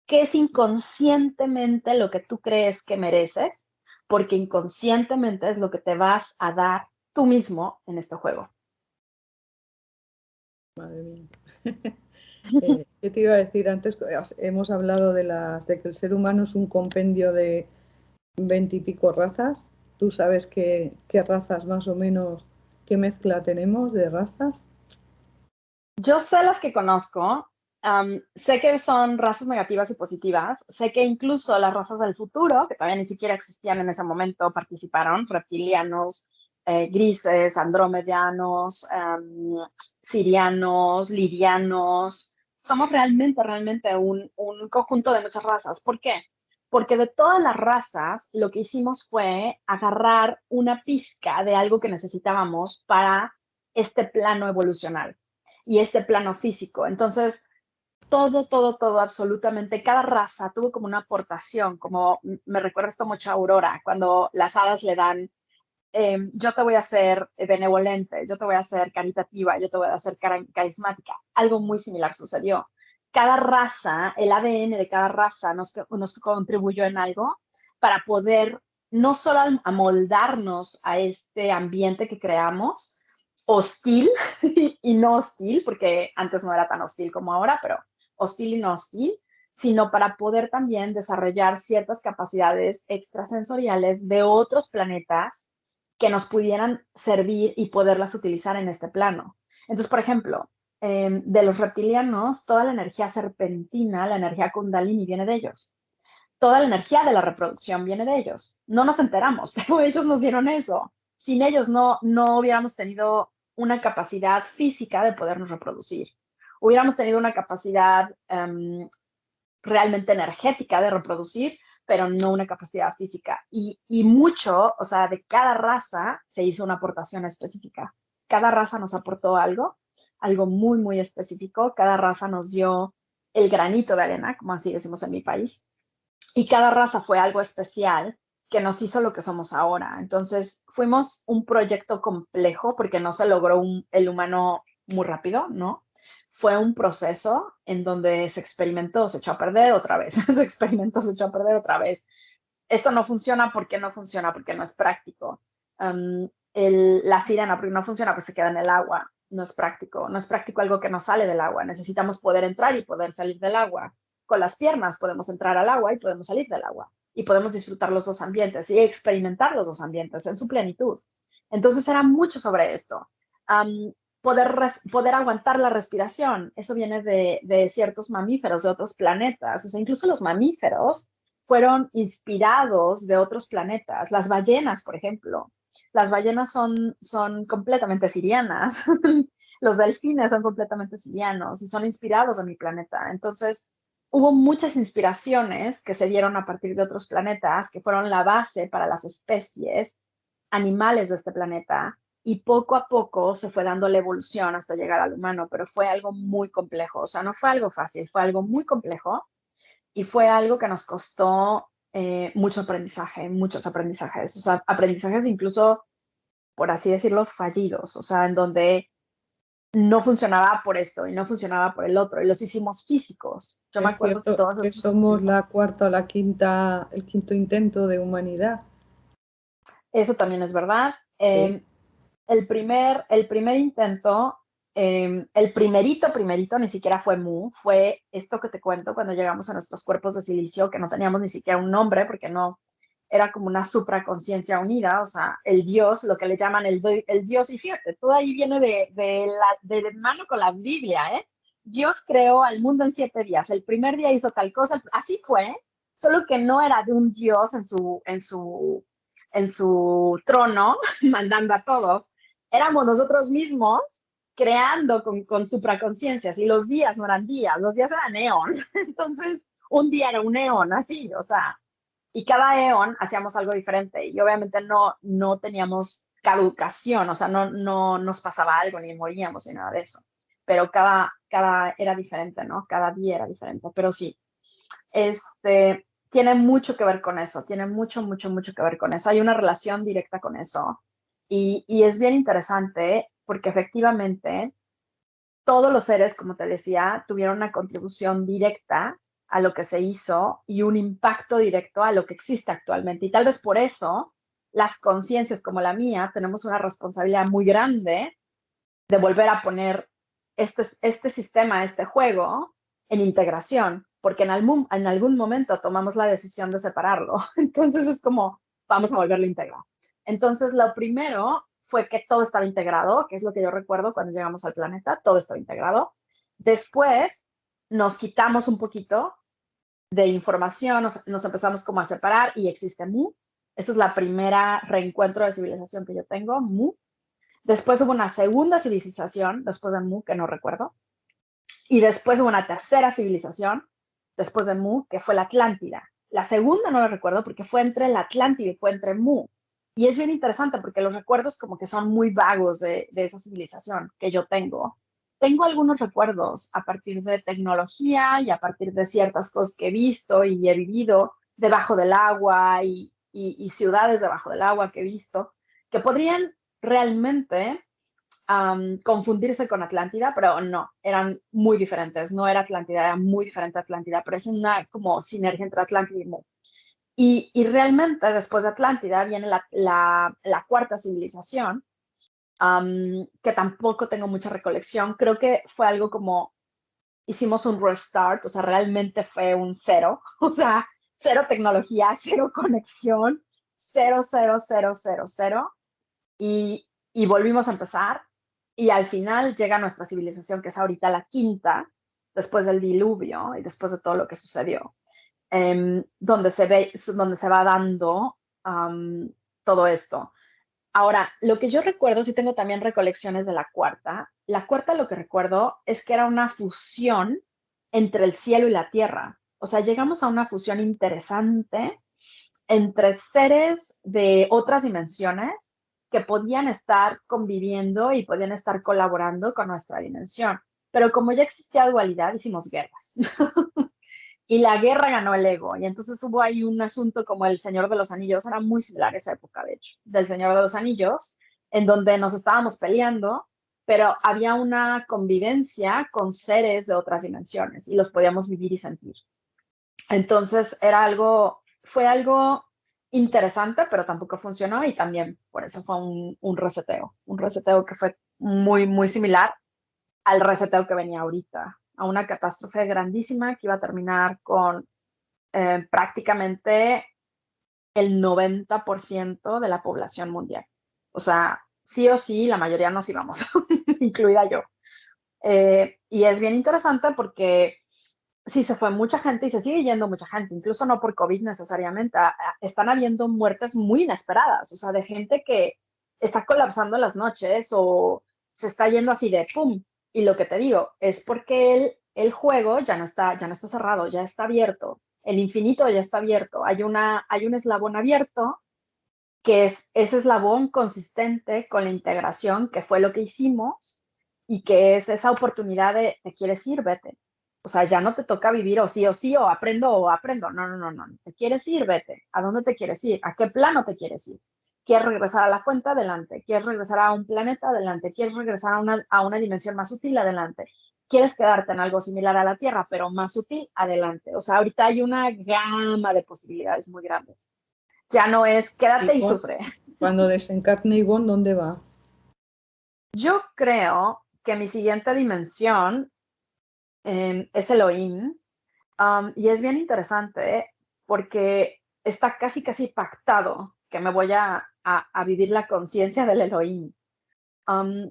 ¿Qué es inconscientemente lo que tú crees que mereces? Porque inconscientemente es lo que te vas a dar tú mismo en este juego. Madre mía. ¿Qué te iba a decir antes? Hemos hablado de que el ser humano es un compendio de 20 y pico razas. ¿Tú sabes qué razas más o menos, qué mezcla tenemos de razas? Yo sé las que conozco, sé que son razas negativas y positivas, sé que incluso las razas del futuro, que todavía ni siquiera existían en ese momento, participaron, reptilianos, grises, andromedianos, sirianos, lirianos. Somos realmente un conjunto de muchas razas. ¿Por qué? Porque de todas las razas, lo que hicimos fue agarrar una pizca de algo que necesitábamos para este plano evolucional y este plano físico. Entonces, todo, absolutamente, cada raza tuvo como una aportación, como me recuerda esto mucho a Aurora, cuando las hadas le dan, yo te voy a hacer benevolente, yo te voy a hacer caritativa, yo te voy a hacer carismática. Algo muy similar sucedió. Cada raza, el ADN de cada raza nos contribuyó en algo para poder no solo amoldarnos a este ambiente que creamos, hostil y no hostil, porque antes no era tan hostil como ahora, pero hostil y no hostil, sino para poder también desarrollar ciertas capacidades extrasensoriales de otros planetas que nos pudieran servir y poderlas utilizar en este plano. Entonces, por ejemplo, de los reptilianos, toda la energía serpentina, la energía kundalini viene de ellos. Toda la energía de la reproducción viene de ellos. No nos enteramos, pero ellos nos dieron eso. Sin ellos no hubiéramos tenido una capacidad física de podernos reproducir. Hubiéramos tenido una capacidad realmente energética de reproducir, pero no una capacidad física. Y mucho, o sea, de cada raza se hizo una aportación específica. Cada raza nos aportó algo muy específico. Cada raza nos dio el granito de arena, como así decimos en mi país. Y cada raza fue algo especial que nos hizo lo que somos ahora. Entonces, fuimos un proyecto complejo porque no se logró el humano muy rápido, ¿no? Fue un proceso en donde se experimentó, se echó a perder otra vez, se experimentó, se echó a perder otra vez. Esto no funciona, ¿por qué no funciona? Porque no es práctico. La sirena, porque no funciona, pues se queda en el agua. No es práctico. No es práctico algo que no sale del agua. Necesitamos poder entrar y poder salir del agua. Con las piernas podemos entrar al agua y podemos salir del agua. Y podemos disfrutar los dos ambientes y experimentar los dos ambientes en su plenitud. Entonces era mucho sobre esto. Poder aguantar la respiración, eso viene de ciertos mamíferos de otros planetas. O sea, incluso los mamíferos fueron inspirados de otros planetas. Las ballenas, por ejemplo. Las ballenas son completamente sirianas. Los delfines son completamente sirianos y son inspirados de mi planeta. Entonces, hubo muchas inspiraciones que se dieron a partir de otros planetas que fueron la base para las especies animales de este planeta y poco a poco se fue dando la evolución hasta llegar al humano, pero fue algo muy complejo, o sea, no fue algo fácil, fue algo muy complejo y fue algo que nos costó muchos aprendizajes, o sea, aprendizajes incluso, por así decirlo, fallidos, o sea, en donde no funcionaba por esto y no funcionaba por el otro, y los hicimos físicos. Yo me Es acuerdo que cierto todos que esos somos experimentos, la cuarta o la quinta, el quinto intento de humanidad. eso también es verdad. Sí, El primer intento, el primerito, ni siquiera fue Mu, fue esto que te cuento cuando llegamos a nuestros cuerpos de silicio, que no teníamos ni siquiera un nombre, porque no, era como una supraconciencia unida, o sea, el Dios, lo que le llaman el Dios, y fíjate, todo ahí viene de mano con la Biblia, ¿eh? Dios creó al mundo en 7 días, el primer día hizo tal cosa, así fue, solo que no era de un Dios en su trono, mandando a todos, éramos nosotros mismos creando con supraconciencias, y los días no eran días, los días eran eons, entonces un día era un eón, así, o sea, y cada eón hacíamos algo diferente, y obviamente no teníamos caducación, o sea, no nos pasaba algo, ni moríamos, ni nada de eso, pero cada era diferente, ¿no? Cada día era diferente, pero sí, tiene mucho que ver con eso, tiene mucho, mucho, mucho que ver con eso. Hay una relación directa con eso. Y es bien interesante porque efectivamente todos los seres, como te decía, tuvieron una contribución directa a lo que se hizo y un impacto directo a lo que existe actualmente. Y tal vez por eso las conciencias como la mía tenemos una responsabilidad muy grande de volver a poner este sistema, este juego, en integración, porque en algún momento tomamos la decisión de separarlo. Entonces es como, vamos a volverlo a integrar. Entonces, lo primero fue que todo estaba integrado, que es lo que yo recuerdo cuando llegamos al planeta, todo estaba integrado. Después nos quitamos un poquito de información, nos empezamos como a separar y existe Mu. Esa es la primera reencuentro de civilización que yo tengo, Mu. Después hubo una segunda civilización, después de Mu, que no recuerdo. Y después hubo una tercera civilización, después de Mu, que fue la Atlántida. La segunda no la recuerdo porque fue entre la Atlántida y fue entre Mu. Y es bien interesante porque los recuerdos como que son muy vagos de esa civilización que yo tengo. Tengo algunos recuerdos a partir de tecnología y a partir de ciertas cosas que he visto y he vivido debajo del agua y ciudades debajo del agua que he visto, que podrían realmente confundirse con Atlántida, pero no, eran muy diferentes. No era Atlántida, era muy diferente a Atlántida, pero es una como sinergia entre Atlántida y Mu. Y realmente después de Atlántida viene la cuarta civilización, que tampoco tengo mucha recolección. Creo que fue algo como hicimos un restart, o sea, realmente fue un cero, o sea, cero tecnología, cero conexión, cero, cero, cero, cero, cero. Y volvimos a empezar, y al final llega nuestra civilización, que es ahorita la quinta, después del diluvio y después de todo lo que sucedió, donde se va dando todo esto. Ahora, lo que yo recuerdo, sí tengo también recolecciones de la cuarta. La cuarta, lo que recuerdo es que era una fusión entre el cielo y la tierra. O sea, llegamos a una fusión interesante entre seres de otras dimensiones que podían estar conviviendo y podían estar colaborando con nuestra dimensión. Pero como ya existía dualidad, hicimos guerras. Y la guerra ganó el ego. Y entonces hubo ahí un asunto como el Señor de los Anillos, era muy similar a esa época, de hecho, del Señor de los Anillos, en donde nos estábamos peleando, pero había una convivencia con seres de otras dimensiones y los podíamos vivir y sentir. Entonces fue algo interesante, pero tampoco funcionó, y también por eso fue un reseteo que fue muy, muy similar al reseteo que venía ahorita, a una catástrofe grandísima que iba a terminar con prácticamente el 90% de la población mundial. O sea, sí o sí, la mayoría nos íbamos, incluida yo. Y es bien interesante porque sí se fue mucha gente y se sigue yendo mucha gente, incluso no por COVID necesariamente. Están habiendo muertes muy inesperadas, o sea, de gente que está colapsando en las noches o se está yendo así de pum. Y lo que te digo es porque el juego ya no está cerrado, ya está abierto. El infinito ya está abierto. Hay un eslabón abierto que es ese eslabón consistente con la integración, que fue lo que hicimos, y que es esa oportunidad de te quieres ir, vete. O sea, ya no te toca vivir o sí, o aprendo o aprendo. No, no, no, no. ¿Te quieres ir? Vete. ¿A dónde te quieres ir? ¿A qué plano te quieres ir? ¿Quieres regresar a la fuente? Adelante. ¿Quieres regresar a un planeta? Adelante. ¿Quieres regresar a una dimensión más sutil? Adelante. ¿Quieres quedarte en algo similar a la Tierra, pero más sutil? Adelante. O sea, ahorita hay una gama de posibilidades muy grandes. Ya no es Y quédate y sufre. cuando desencarne Ivonne, ¿dónde va? Yo creo que mi siguiente dimensión es Elohim. Y es bien interesante porque está casi, casi pactado que me voy a vivir la conciencia del Elohim. Am,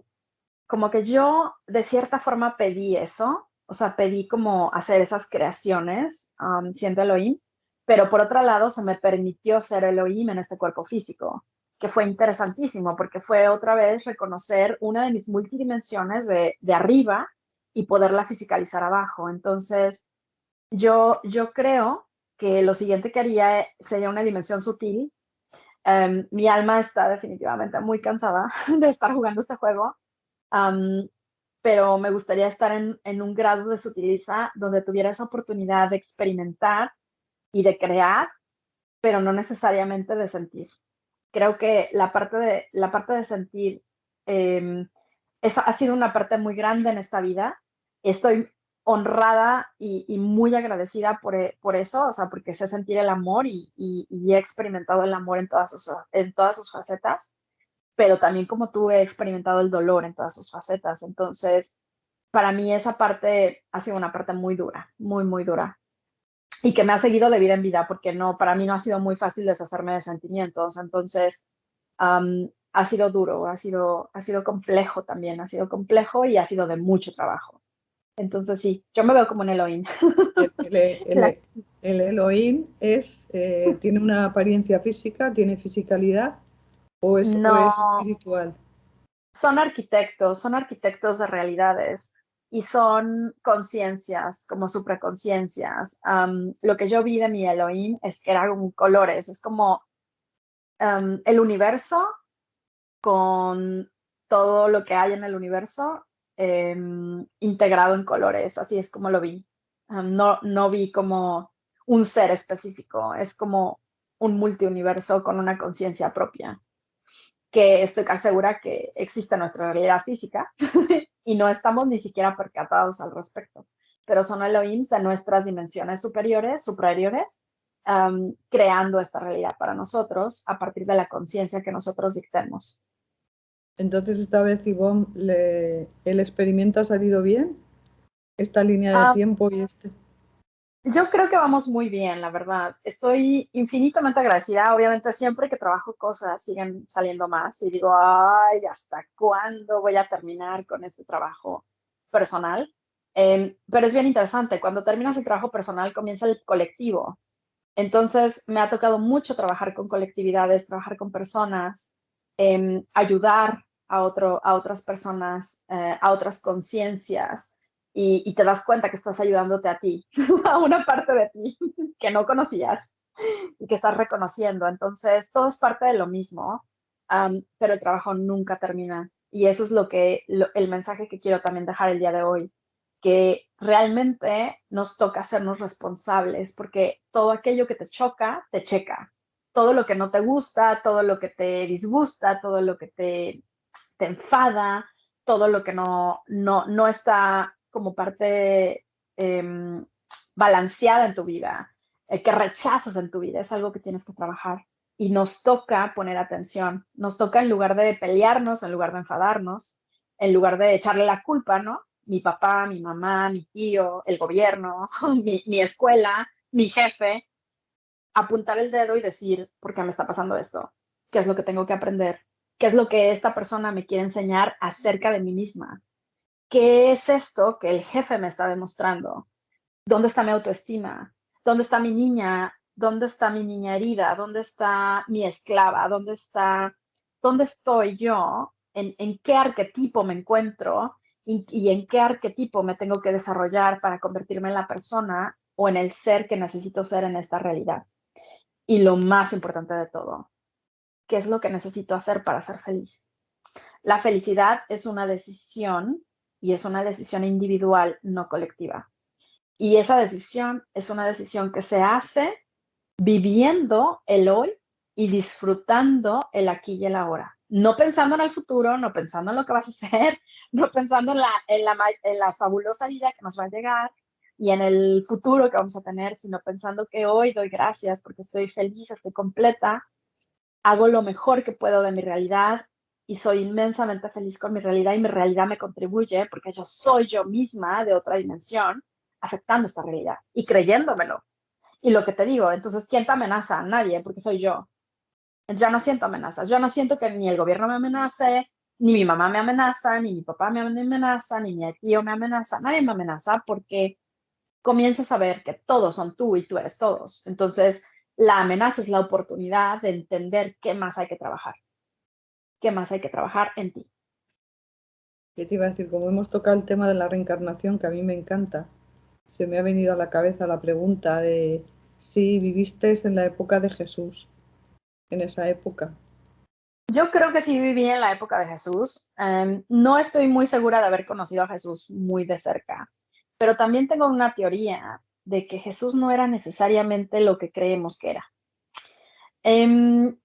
Como que yo de cierta forma pedí eso, o sea, pedí como hacer esas creaciones siendo Elohim, pero por otro lado se me permitió ser Elohim en este cuerpo físico, que fue interesantísimo porque fue otra vez reconocer una de mis multidimensiones de arriba y poderla fisicalizar abajo. Entonces, yo creo que lo siguiente que haría sería una dimensión sutil. Mi alma está definitivamente muy cansada de estar jugando este juego, um, pero me gustaría estar en un grado de sutileza donde tuviera esa oportunidad de experimentar y de crear, pero no necesariamente de sentir. Creo que la parte de sentir esa ha sido una parte muy grande en esta vida. Estoy honrada y muy agradecida por eso, o sea, porque sé sentir el amor y he experimentado el amor en todas sus facetas, pero también como tú he experimentado el dolor en todas sus facetas. Entonces, para mí esa parte ha sido una parte muy dura, muy, muy dura. Y que me ha seguido de vida en vida, porque no, para mí no ha sido muy fácil deshacerme de sentimientos. Entonces, ha sido duro, ha sido complejo también, ha sido complejo y ha sido de mucho trabajo. Entonces, sí, yo me veo como un Elohim. El, el- La- el- el Elohim tiene una apariencia física, tiene fisicalidad o no, es espiritual. son arquitectos de realidades y son conciencias, como supraconciencias. Lo que yo vi de mi Elohim es que era con colores, es como el universo con todo lo que hay en el universo integrado en colores, así es como lo vi. No, no vi como un ser específico, es como un multiuniverso con una conciencia propia, que estoy casi segura que existe en nuestra realidad física y no estamos ni siquiera percatados al respecto, pero son Elohims de nuestras dimensiones superiores, creando esta realidad para nosotros a partir de la conciencia que nosotros dictemos. Entonces, esta vez, Ivonne, ¿el experimento ha salido bien? Esta línea de Ah, tiempo y este. yo creo que vamos muy bien, la verdad. Estoy infinitamente agradecida. Obviamente, siempre que trabajo cosas siguen saliendo más y digo, ay, ¿hasta cuándo voy a terminar con este trabajo personal? Pero es bien interesante. Cuando terminas el trabajo personal, comienza el colectivo. Entonces, me ha tocado mucho trabajar con colectividades, trabajar con personas, ayudar a otras personas, a otras conciencias, y te das cuenta que estás ayudándote a ti, a una parte de ti que no conocías y que estás reconociendo. Entonces, todo es parte de lo mismo, pero el trabajo nunca termina. Y eso es el mensaje que quiero también dejar el día de hoy, que realmente nos toca hacernos responsables, porque todo aquello que te choca, te checa. Todo lo que no te gusta, todo lo que te disgusta, todo lo que te enfada, todo lo que no está como parte balanceada en tu vida, que rechazas en tu vida, es algo que tienes que trabajar. Y nos toca poner atención, nos toca en lugar de pelearnos, en lugar de enfadarnos, en lugar de echarle la culpa, ¿no? Mi papá, mi mamá, mi tío, el gobierno, mi escuela, mi jefe, apuntar el dedo y decir, ¿por qué me está pasando esto? ¿Qué es lo que tengo que aprender? ¿Qué es lo que esta persona me quiere enseñar acerca de mí misma? ¿Qué es esto que el jefe me está demostrando? ¿Dónde está mi autoestima? ¿Dónde está mi niña? ¿Dónde está mi niña herida? ¿Dónde está mi esclava? ¿Dónde estoy yo? ¿En qué arquetipo me encuentro? Y en qué arquetipo me tengo que desarrollar para convertirme en la persona o en el ser que necesito ser en esta realidad? Y lo más importante de todo, ¿qué es lo que necesito hacer para ser feliz? La felicidad es una decisión y es una decisión individual, no colectiva. Y esa decisión es una decisión que se hace viviendo el hoy y disfrutando el aquí y el ahora. No pensando en el futuro, no pensando en lo que vas a hacer, no pensando en la fabulosa vida que nos va a llegar y en el futuro que vamos a tener, sino pensando que hoy doy gracias porque estoy feliz, estoy completa, hago lo mejor que puedo de mi realidad y soy inmensamente feliz con mi realidad y mi realidad me contribuye porque yo soy yo misma de otra dimensión afectando esta realidad y creyéndomelo. Y lo que te digo, entonces, ¿quién te amenaza? Nadie, porque soy yo. Ya no siento amenazas. Yo no siento que ni el gobierno me amenace, ni mi mamá me amenaza, ni mi papá me amenaza, ni mi tío me amenaza. Nadie me amenaza porque comienzas a ver que todos son tú y tú eres todos. Entonces, la amenaza es la oportunidad de entender qué más hay que trabajar, qué más hay que trabajar en ti. ¿Qué te iba a decir? Como hemos tocado el tema de la reencarnación, que a mí me encanta, se me ha venido a la cabeza la pregunta de si viviste en la época de Jesús, en esa época. Yo creo que sí viví en la época de Jesús. No estoy muy segura de haber conocido a Jesús muy de cerca, pero también tengo una teoría de que Jesús no era necesariamente lo que creemos que era. Em,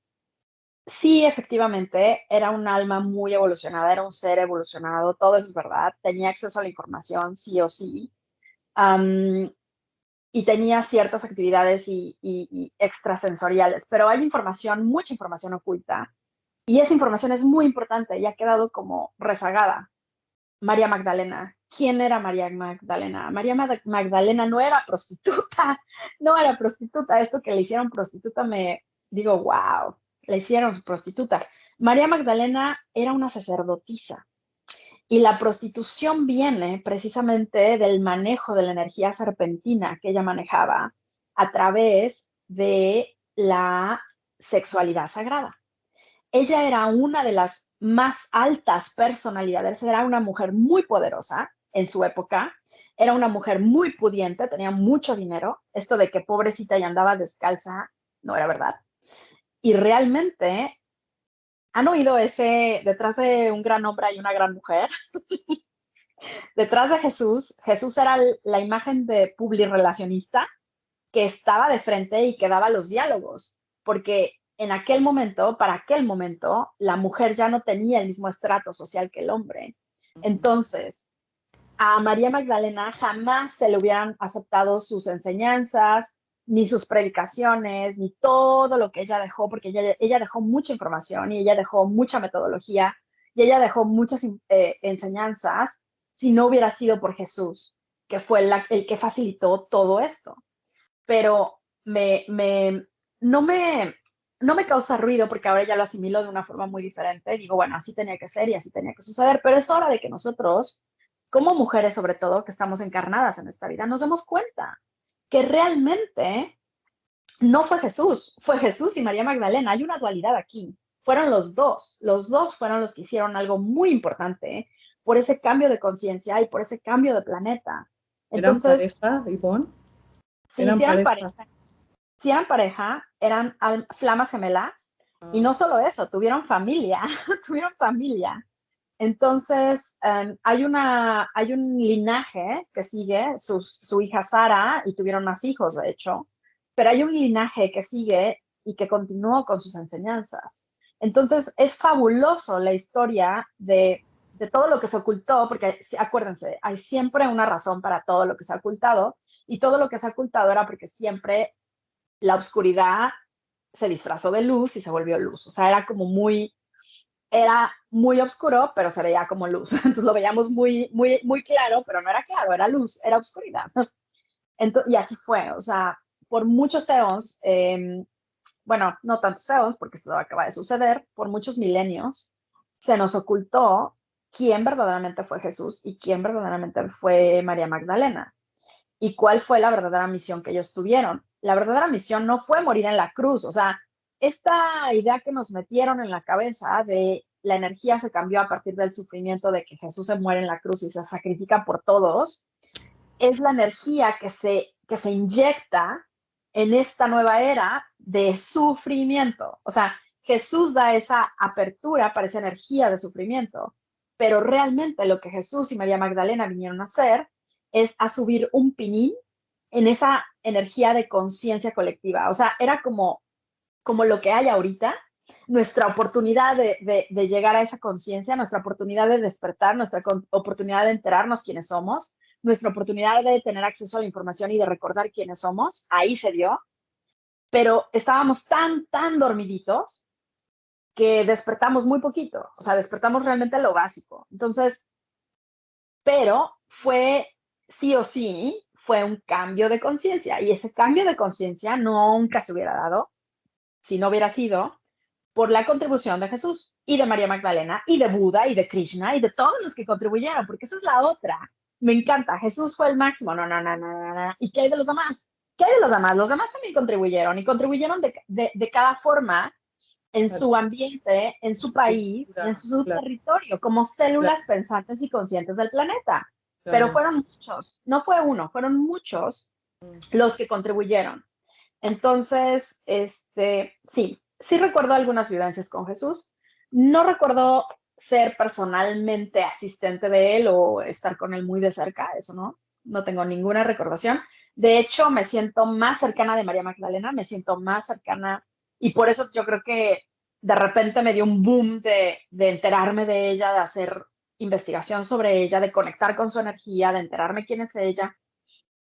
sí, efectivamente, era un alma muy evolucionada, era un ser evolucionado, todo eso es verdad. Tenía acceso a la información, sí o sí. Am, y tenía ciertas actividades y extrasensoriales, pero hay información, mucha información oculta. Y esa información es muy importante y ha quedado como rezagada. María Magdalena. ¿Quién era María Magdalena? María Magdalena no era prostituta, no era prostituta. Esto que le hicieron prostituta me digo, wow, le hicieron prostituta. María Magdalena era una sacerdotisa y la prostitución viene precisamente del manejo de la energía serpentina que ella manejaba a través de la sexualidad sagrada. Ella era una de las más altas personalidades, era una mujer muy poderosa en su época, era una mujer muy pudiente, tenía mucho dinero, esto de que pobrecita y andaba descalza no era verdad. Y realmente, ¿han oído ese, detrás de un gran hombre hay una gran mujer? Detrás de Jesús, Jesús era la imagen de publirrelacionista que estaba de frente y que daba los diálogos, porque en aquel momento, para aquel momento, la mujer ya no tenía el mismo estrato social que el hombre. Entonces, a María Magdalena jamás se le hubieran aceptado sus enseñanzas, ni sus predicaciones, ni todo lo que ella dejó, porque ella dejó mucha información y ella dejó mucha metodología y ella dejó muchas enseñanzas si no hubiera sido por Jesús, que fue el que facilitó todo esto. Pero me, me, no, me, no me causa ruido porque ahora ya lo asimilo de una forma muy diferente. Digo, bueno, así tenía que ser y así tenía que suceder, pero es hora de que nosotros, como mujeres sobre todo, que estamos encarnadas en esta vida, nos demos cuenta que realmente no fue Jesús y María Magdalena. Hay una dualidad aquí. Fueron los dos fueron los que hicieron algo muy importante por ese cambio de conciencia y por ese cambio de planeta. ¿Eran Entonces, pareja, Ivonne? si ¿Eran hicieran pareja? pareja, si eran pareja, eran flamas gemelas. Y Ah, no solo eso, tuvieron familia, tuvieron familia. Entonces, hay un linaje que sigue, su hija Sara, y tuvieron más hijos, de hecho, pero hay un linaje que sigue y que continuó con sus enseñanzas. Entonces, es fabuloso la historia de todo lo que se ocultó, porque acuérdense, hay siempre una razón para todo lo que se ha ocultado, y todo lo que se ha ocultado era porque siempre la oscuridad se disfrazó de luz y se volvió luz. O sea, era muy oscuro, pero se veía como luz. Entonces lo veíamos muy claro, pero no era claro, era luz, era oscuridad. Entonces, y así fue. O sea, por muchos eons, bueno, no tantos eons, porque esto acaba de suceder, por muchos milenios, se nos ocultó quién verdaderamente fue Jesús y quién verdaderamente fue María Magdalena y cuál fue la verdadera misión que ellos tuvieron. La verdadera misión no fue morir en la cruz, o sea, esta idea que nos metieron en la cabeza de la energía se cambió a partir del sufrimiento de que Jesús se muere en la cruz y se sacrifica por todos, es la energía que se inyecta en esta nueva era de sufrimiento. O sea, Jesús da esa apertura para esa energía de sufrimiento, pero realmente lo que Jesús y María Magdalena vinieron a hacer es a subir un pinín en esa energía de conciencia colectiva. O sea, era como lo que hay ahorita, nuestra oportunidad de llegar a esa conciencia, nuestra oportunidad de despertar, nuestra oportunidad de enterarnos quiénes somos, nuestra oportunidad de tener acceso a la información y de recordar quiénes somos, ahí se dio, pero estábamos tan dormiditos que despertamos muy poquito, o sea, despertamos realmente lo básico. Entonces, pero fue sí o sí, fue un cambio de conciencia, y ese cambio de conciencia nunca se hubiera dado si no hubiera sido por la contribución de Jesús y de María Magdalena y de Buda y de Krishna y de todos los que contribuyeron, porque esa es la otra. Me encanta, Jesús fue el máximo, no. ¿Y qué hay de los demás? ¿Qué hay de los demás? Los demás también contribuyeron y contribuyeron de cada forma en Claro, su ambiente, en su sí, país y en su claro, territorio, como claro, células pensantes y conscientes del planeta. Pero claro. fueron muchos, no fue uno, fueron muchos Mm. los que contribuyeron. Entonces, sí recuerdo algunas vivencias con Jesús. No recuerdo ser personalmente asistente de él o estar con él muy de cerca, eso no tengo ninguna recordación. De hecho, me siento más cercana de María Magdalena, me siento más cercana y por eso yo creo que de repente me dio un boom de enterarme de ella, de hacer investigación sobre ella, de conectar con su energía, de enterarme quién es ella,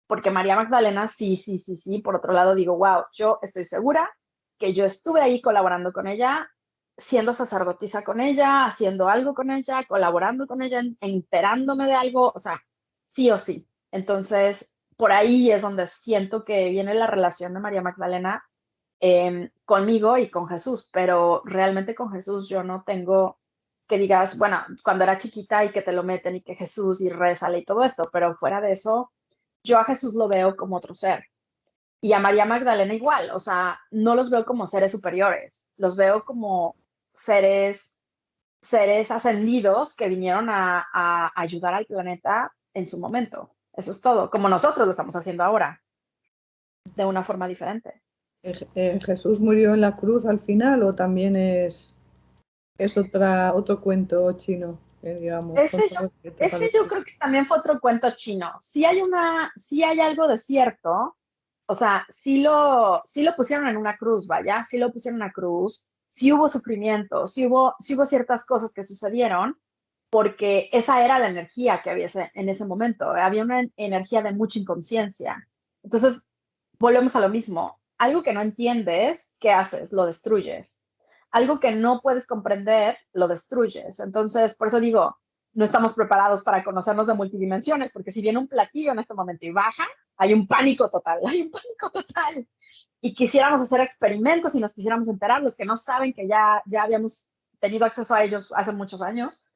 porque María Magdalena, sí, por otro lado digo, wow, yo estoy segura que yo estuve ahí colaborando con ella, siendo sacerdotisa con ella, haciendo algo con ella, colaborando con ella, enterándome de algo, o sea, sí o sí. Entonces, por ahí es donde siento que viene la relación de María Magdalena conmigo y con Jesús, pero realmente con Jesús yo no tengo que digas, bueno, cuando era chiquita y que te lo meten y que Jesús y rézale y todo esto, pero fuera de eso, yo a Jesús lo veo como otro ser. Y a María Magdalena igual, o sea, no los veo como seres superiores, los veo como seres, seres ascendidos que vinieron a ayudar al planeta en su momento. Eso es todo, como nosotros lo estamos haciendo ahora, de una forma diferente. ¿Jesús murió en la cruz al final o también es otro cuento chino, digamos, Ese con yo, todo lo que te ese parece? yo creo que también fue otro cuento chino. Sí hay algo de cierto, o sea, sí lo pusieron en una cruz, vaya, sí lo pusieron en una cruz, sí hubo sufrimiento, sí hubo ciertas cosas que sucedieron, porque esa era la energía que había en ese momento, había una energía de mucha inconsciencia. Entonces, volvemos a lo mismo, algo que no entiendes, ¿qué haces? Lo destruyes. Algo que no puedes comprender, lo destruyes. Entonces, por eso digo, no estamos preparados para conocernos de multidimensiones, porque si viene un platillo en este momento y baja, hay un pánico total, hay un pánico total. Y quisiéramos hacer experimentos y nos quisiéramos enterar, los que no saben que ya habíamos tenido acceso a ellos hace muchos años,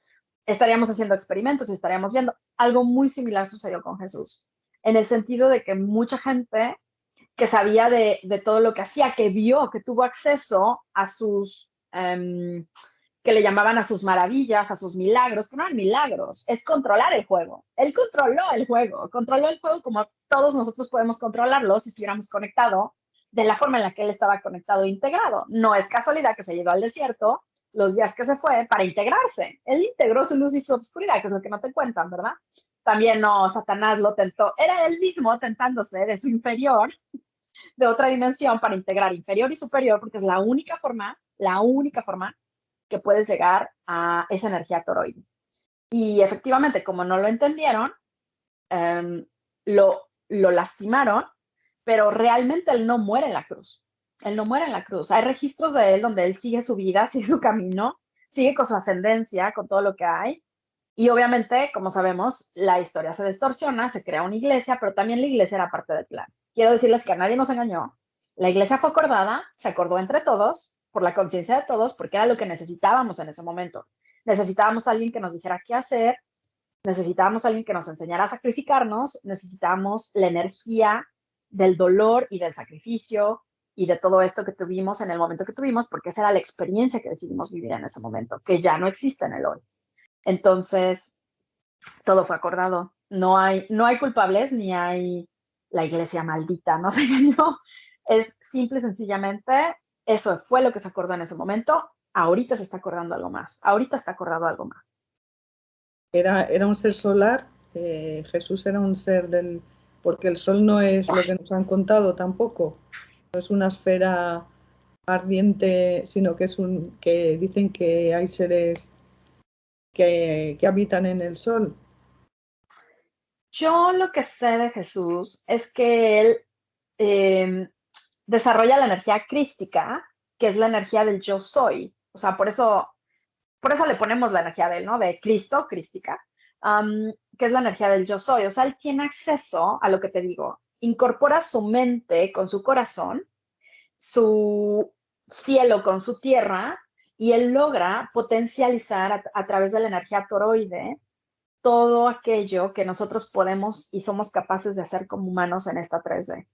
estaríamos haciendo experimentos y estaríamos viendo. Algo muy similar sucedió con Jesús, en el sentido de que mucha gente que sabía de todo lo que hacía, que vio, que tuvo acceso a sus, que le llamaban a sus maravillas, a sus milagros, que no eran milagros, es controlar el juego. Él controló el juego como todos nosotros podemos controlarlo si estuviéramos conectados de la forma en la que él estaba conectado e integrado. No es casualidad que se llevó al desierto los días que se fue para integrarse. Él integró su luz y su oscuridad, que es lo que no te cuentan, ¿verdad? También no, Satanás lo tentó. Era él mismo tentándose de su inferior, de otra dimensión, para integrar inferior y superior, porque es la única forma que puedes llegar a esa energía toroide. Y efectivamente, como no lo entendieron, um, lo lastimaron, pero realmente él no muere en la cruz. Él no muere en la cruz. Hay registros de él donde él sigue su vida, sigue su camino, sigue con su ascendencia, con todo lo que hay. Y obviamente, como sabemos, la historia se distorsiona, se crea una iglesia, pero también la iglesia era parte del plan. Quiero decirles que a nadie nos engañó. La iglesia fue acordada, se acordó entre todos, por la conciencia de todos, porque era lo que necesitábamos en ese momento. Necesitábamos a alguien que nos dijera qué hacer, necesitábamos a alguien que nos enseñara a sacrificarnos, necesitábamos la energía del dolor y del sacrificio y de todo esto que tuvimos en el momento que tuvimos, porque esa era la experiencia que decidimos vivir en ese momento, que ya no existe en el hoy. Entonces, todo fue acordado. No hay culpables, ni hay la iglesia maldita, no se engañó. Es simple y sencillamente, eso fue lo que se acordó en ese momento. Ahorita se está acordando algo más. Ahorita está acordado algo más. Era un ser solar, Jesús era un ser porque el Sol no es lo que nos han contado tampoco. No es una esfera ardiente, sino que que dicen que hay seres que habitan en el Sol. Yo lo que sé de Jesús es que él desarrolla la energía crística, que es la energía del yo soy. O sea, por eso le ponemos la energía de él, ¿no? De Cristo, crística, que es la energía del yo soy. O sea, él tiene acceso a lo que te digo, incorpora su mente con su corazón, su cielo con su tierra, y él logra potencializar a través de la energía toroide todo aquello que nosotros podemos y somos capaces de hacer como humanos en esta 3D.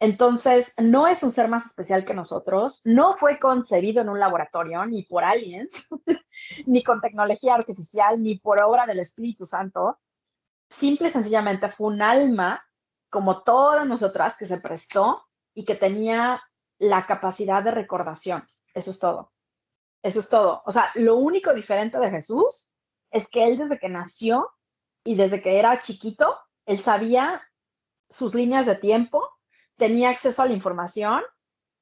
Entonces, no es un ser más especial que nosotros, no fue concebido en un laboratorio, ni por aliens, ni con tecnología artificial, ni por obra del Espíritu Santo. Simple y sencillamente fue un alma, como todas nosotras, que se prestó y que tenía la capacidad de recordación. Eso es todo. Eso es todo. O sea, lo único diferente de Jesús es que él desde que nació y desde que era chiquito, él sabía sus líneas de tiempo, tenía acceso a la información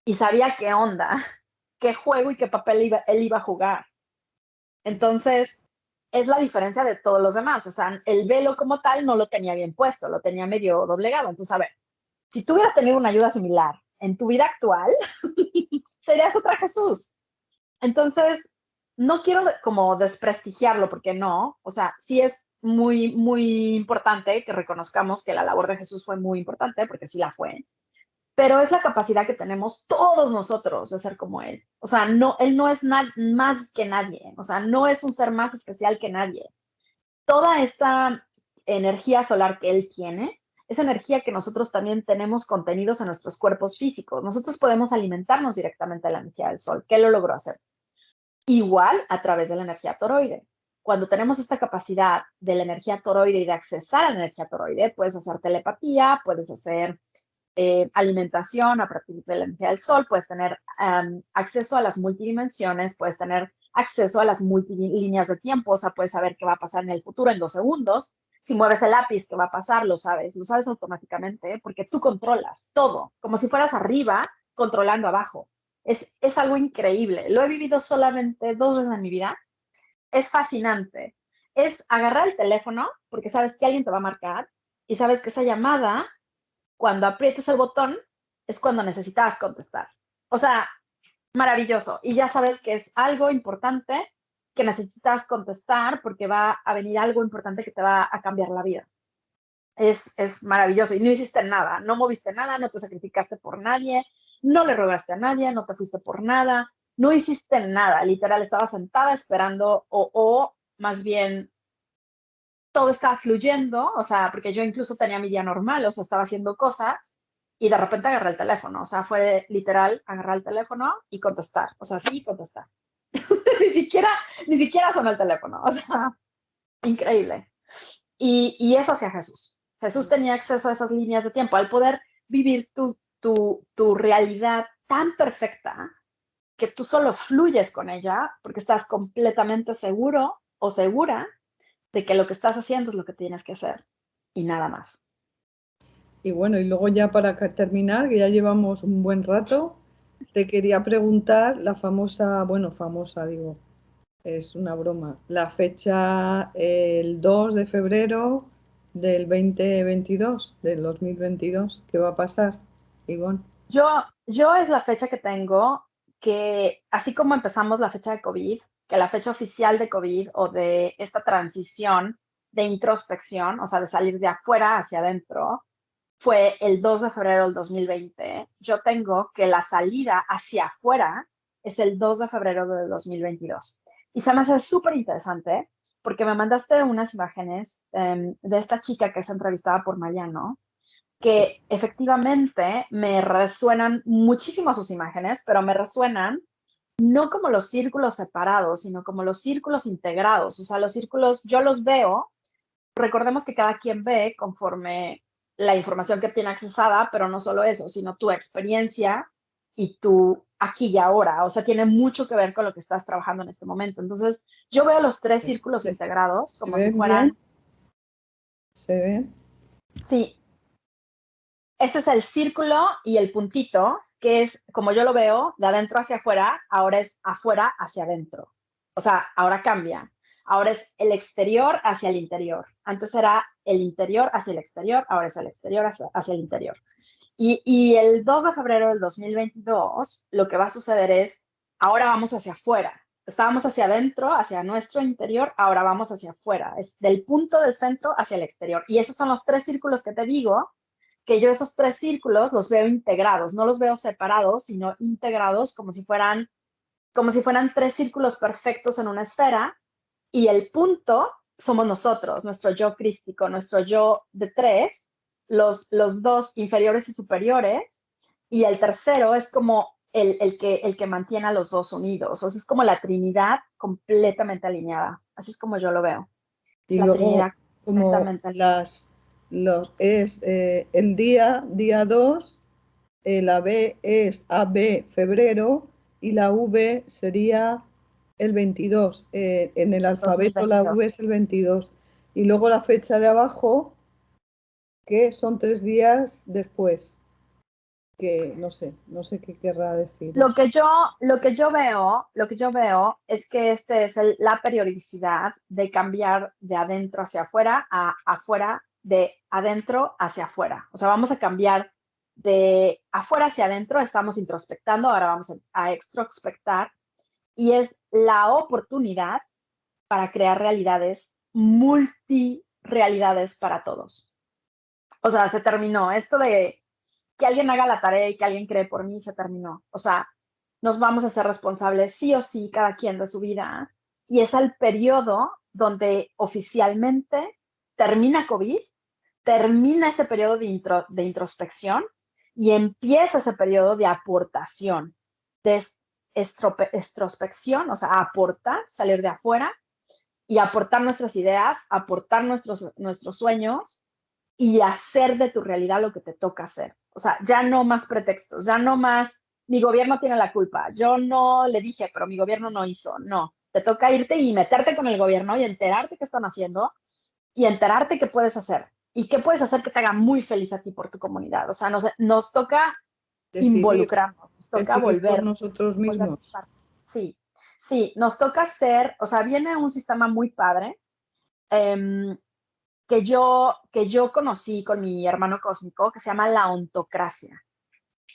y sabía qué onda, qué juego y qué papel él iba a jugar. Entonces, es la diferencia de todos los demás. O sea, el velo como tal no lo tenía bien puesto, lo tenía medio doblegado. Entonces, a ver, si tú hubieras tenido una ayuda similar en tu vida actual, serías otra Jesús. Entonces, no quiero como desprestigiarlo, porque no, o sea, sí es muy, muy importante que reconozcamos que la labor de Jesús fue muy importante, porque sí la fue, pero es la capacidad que tenemos todos nosotros de ser como Él. O sea, no, Él no es más que nadie, o sea, no es un ser más especial que nadie. Toda esta energía solar que Él tiene, es energía que nosotros también tenemos contenidos en nuestros cuerpos físicos. Nosotros podemos alimentarnos directamente de la energía del sol. ¿Qué lo logró hacer? Igual a través de la energía toroide. Cuando tenemos esta capacidad de la energía toroide y de accesar a la energía toroide, puedes hacer telepatía, puedes hacer alimentación a partir de la energía del sol, puedes tener acceso a las multidimensiones, puedes tener acceso a las multilíneas de tiempo, o sea, puedes saber qué va a pasar en el futuro en 2 segundos. Si mueves el lápiz, ¿qué va a pasar? Lo sabes automáticamente, porque tú controlas todo, como si fueras arriba controlando abajo. Es algo increíble. Lo he vivido solamente 2 veces en mi vida. Es fascinante. Es agarrar el teléfono, porque sabes que alguien te va a marcar, y sabes que esa llamada, cuando aprietes el botón, es cuando necesitabas contestar. O sea, maravilloso. Y ya sabes que es algo importante que necesitas contestar porque va a venir algo importante que te va a cambiar la vida. Es maravilloso. Y no hiciste nada, no moviste nada, no te sacrificaste por nadie, no le rogaste a nadie, no te fuiste por nada, no hiciste nada. Literal, estabas sentada esperando o más bien todo estaba fluyendo, o sea, porque yo incluso tenía mi día normal, o sea, estaba haciendo cosas y de repente agarré el teléfono, o sea, fue literal agarrar el teléfono y contestar, o sea, sí, contestar. ni siquiera, ni siquiera sonó el teléfono, o sea, increíble. Y eso hacía Jesús. Jesús tenía acceso a esas líneas de tiempo, al poder vivir tu realidad tan perfecta que tú solo fluyes con ella porque estás completamente seguro o segura de que lo que estás haciendo es lo que tienes que hacer y nada más. Y bueno, y luego ya para terminar, que ya llevamos un buen rato, te quería preguntar la famosa, bueno, famosa digo, es una broma, la fecha el 2 de febrero del 2022, del 2022, ¿qué va a pasar, Ivonne? Yo es la fecha que tengo que, así como empezamos la fecha de COVID, que la fecha oficial de COVID o de esta transición de introspección, o sea, de salir de afuera hacia adentro, fue el 2 de febrero del 2020. Yo tengo que la salida hacia afuera es el 2 de febrero del 2022. Y se me hace súper interesante porque me mandaste unas imágenes de esta chica que es entrevistada por Mariano, Sí, que efectivamente me resuenan muchísimo sus imágenes, pero me resuenan no como los círculos separados, sino como los círculos integrados. O sea, los círculos yo los veo. Recordemos que cada quien ve conforme la información que tiene accesada, pero no solo eso, sino tu experiencia y tu aquí y ahora. O sea, tiene mucho que ver con lo que estás trabajando en este momento. Entonces, yo veo los 3 círculos ¿Se, integrados se como si ven bien? fueran, ¿Se ven? sí, ese es el círculo y el puntito, que es, como yo lo veo, de adentro hacia afuera, ahora es afuera hacia adentro. O sea, ahora cambia. Ahora es el exterior hacia el interior. Antes era el interior hacia el exterior, ahora es el exterior hacia el interior. Y el 2 de febrero del 2022, lo que va a suceder es, ahora vamos hacia afuera. Estábamos hacia adentro, hacia nuestro interior, ahora vamos hacia afuera. Es del punto del centro hacia el exterior. Y esos son los 3 círculos que te digo, que yo esos 3 círculos los veo integrados, no los veo separados, sino integrados como si fueran 3 círculos perfectos en una esfera, y el punto somos nosotros, nuestro yo crístico, nuestro yo de 3, los 2 inferiores y superiores, y el tercero es como el que mantiene a los 2 unidos. O sea, es como la Trinidad completamente alineada. Así es como yo lo veo. Y La luego, Trinidad como completamente alineada. el día 2, la B es AB febrero y la V sería el 22. En el alfabeto la 2022. V es el 22. Y luego la fecha de abajo, que son 3 días después, que no sé qué querrá decir Lo eso. que yo veo es que este es la periodicidad de cambiar de adentro hacia afuera a afuera, de adentro hacia afuera. O sea, vamos a cambiar de afuera hacia adentro, estamos introspectando, ahora vamos a extrospectar, y es la oportunidad para crear realidades, multirealidades para todos. O sea, se terminó esto de que alguien haga la tarea y que alguien cree por mí, se terminó. O sea, nos vamos a ser responsables sí o sí, cada quien de su vida. Y es el periodo donde oficialmente termina COVID, termina ese periodo de introspección y empieza ese periodo de aportación, de extrospección, o sea, aportar, salir de afuera y aportar nuestras ideas, aportar nuestros sueños y hacer de tu realidad lo que te toca hacer. O sea, ya no más pretextos, ya no más mi gobierno tiene la culpa, yo no le dije, pero mi gobierno no hizo. No, te toca irte y meterte con el gobierno y enterarte qué están haciendo y enterarte qué puedes hacer y qué puedes hacer que te haga muy feliz a ti por tu comunidad. O sea, nos toca Decidir, involucrarnos, nos toca decidir por volvernos nosotros mismos. parte. Sí, sí, nos toca hacer, o sea, viene un sistema muy padre, eh, que yo conocí con mi hermano cósmico, que se llama la ontocracia.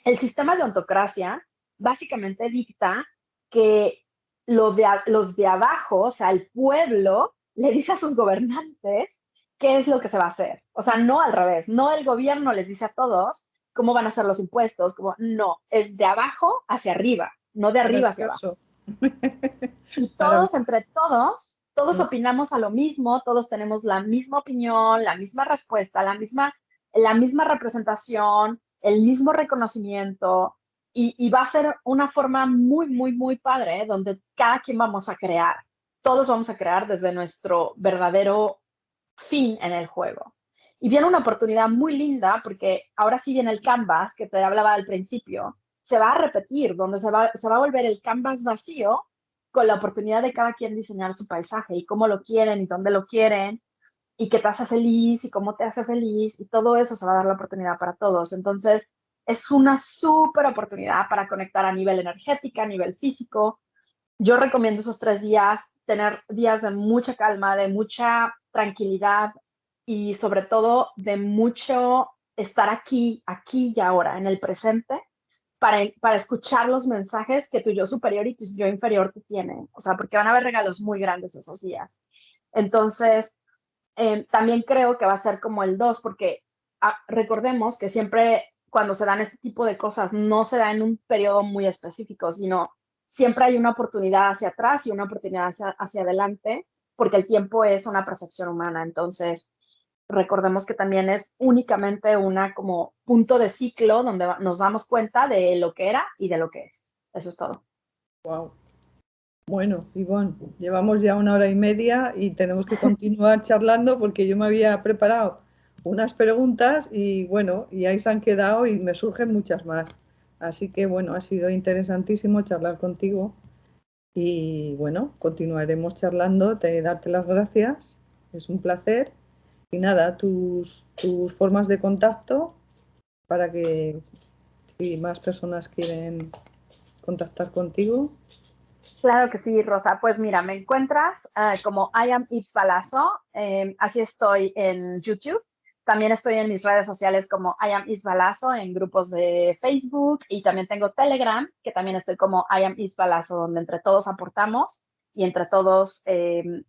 El sistema de ontocracia básicamente dicta que los de abajo, o sea, el pueblo, le dice a sus gobernantes qué es lo que se va a hacer. O sea, no al revés, no el gobierno les dice a todos cómo van a ser los impuestos, no, es de abajo hacia arriba, no de arriba hacia abajo. Maravilloso. Y todos, Maravilloso. entre todos opinamos a lo mismo, todos tenemos la misma opinión, la misma respuesta, la misma representación, el mismo reconocimiento, y va a ser una forma muy, muy, muy padre, donde cada quien vamos a crear, todos vamos a crear desde nuestro verdadero fin en el juego. Y viene una oportunidad muy linda, porque ahora sí viene el canvas que te hablaba al principio, se va a repetir, donde se va a volver el canvas vacío, con la oportunidad de cada quien diseñar su paisaje y cómo lo quieren y dónde lo quieren y qué te hace feliz y cómo te hace feliz, y todo eso se va a dar la oportunidad para todos. Entonces, es una súper oportunidad para conectar a nivel energético, a nivel físico. Yo recomiendo esos 3 días, tener días de mucha calma, de mucha tranquilidad y sobre todo de mucho estar aquí y ahora, en el presente, para escuchar los mensajes que tu yo superior y tu yo inferior te tienen. O sea, porque van a haber regalos muy grandes esos días. Entonces, también creo que va a ser como el 2, porque recordemos que siempre cuando se dan este tipo de cosas no se da en un periodo muy específico, sino siempre hay una oportunidad hacia atrás y una oportunidad hacia adelante, porque el tiempo es una percepción humana. Entonces, recordemos que también es únicamente una como punto de ciclo donde nos damos cuenta de lo que era y de lo que es. Eso es todo. Wow. Bueno, Ivonne, llevamos ya 1 hora y media y tenemos que continuar charlando porque yo me había preparado unas preguntas y bueno, y ahí se han quedado y me surgen muchas más. Así que bueno, ha sido interesantísimo charlar contigo y bueno, continuaremos charlando, darte las gracias, es un placer y nada, tus formas de contacto para que si más personas quieren contactar contigo. Claro que sí, Rosa. Pues mira, me encuentras como I am Ibs Balazo. Así estoy en YouTube. También estoy en mis redes sociales como I am Ibs Balazo en grupos de Facebook y también tengo Telegram, que también estoy como I am Ibs Balazo, donde entre todos aportamos y entre todos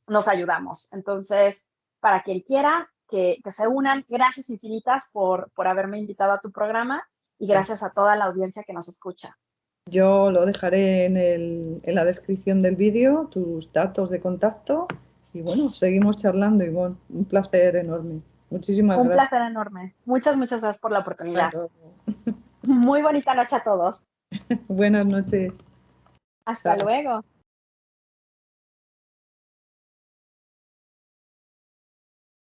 nos ayudamos. Entonces, para quien quiera que se unan, gracias infinitas por haberme invitado a tu programa y gracias a toda la audiencia que nos escucha. Yo lo dejaré en la descripción del vídeo, tus datos de contacto. Y bueno, seguimos charlando, Ivonne. Un placer enorme. Muchísimas Un gracias. placer enorme. Muchas, muchas gracias por la Hasta oportunidad. luego. Muy bonita noche a todos. Buenas noches. Hasta Chao. luego.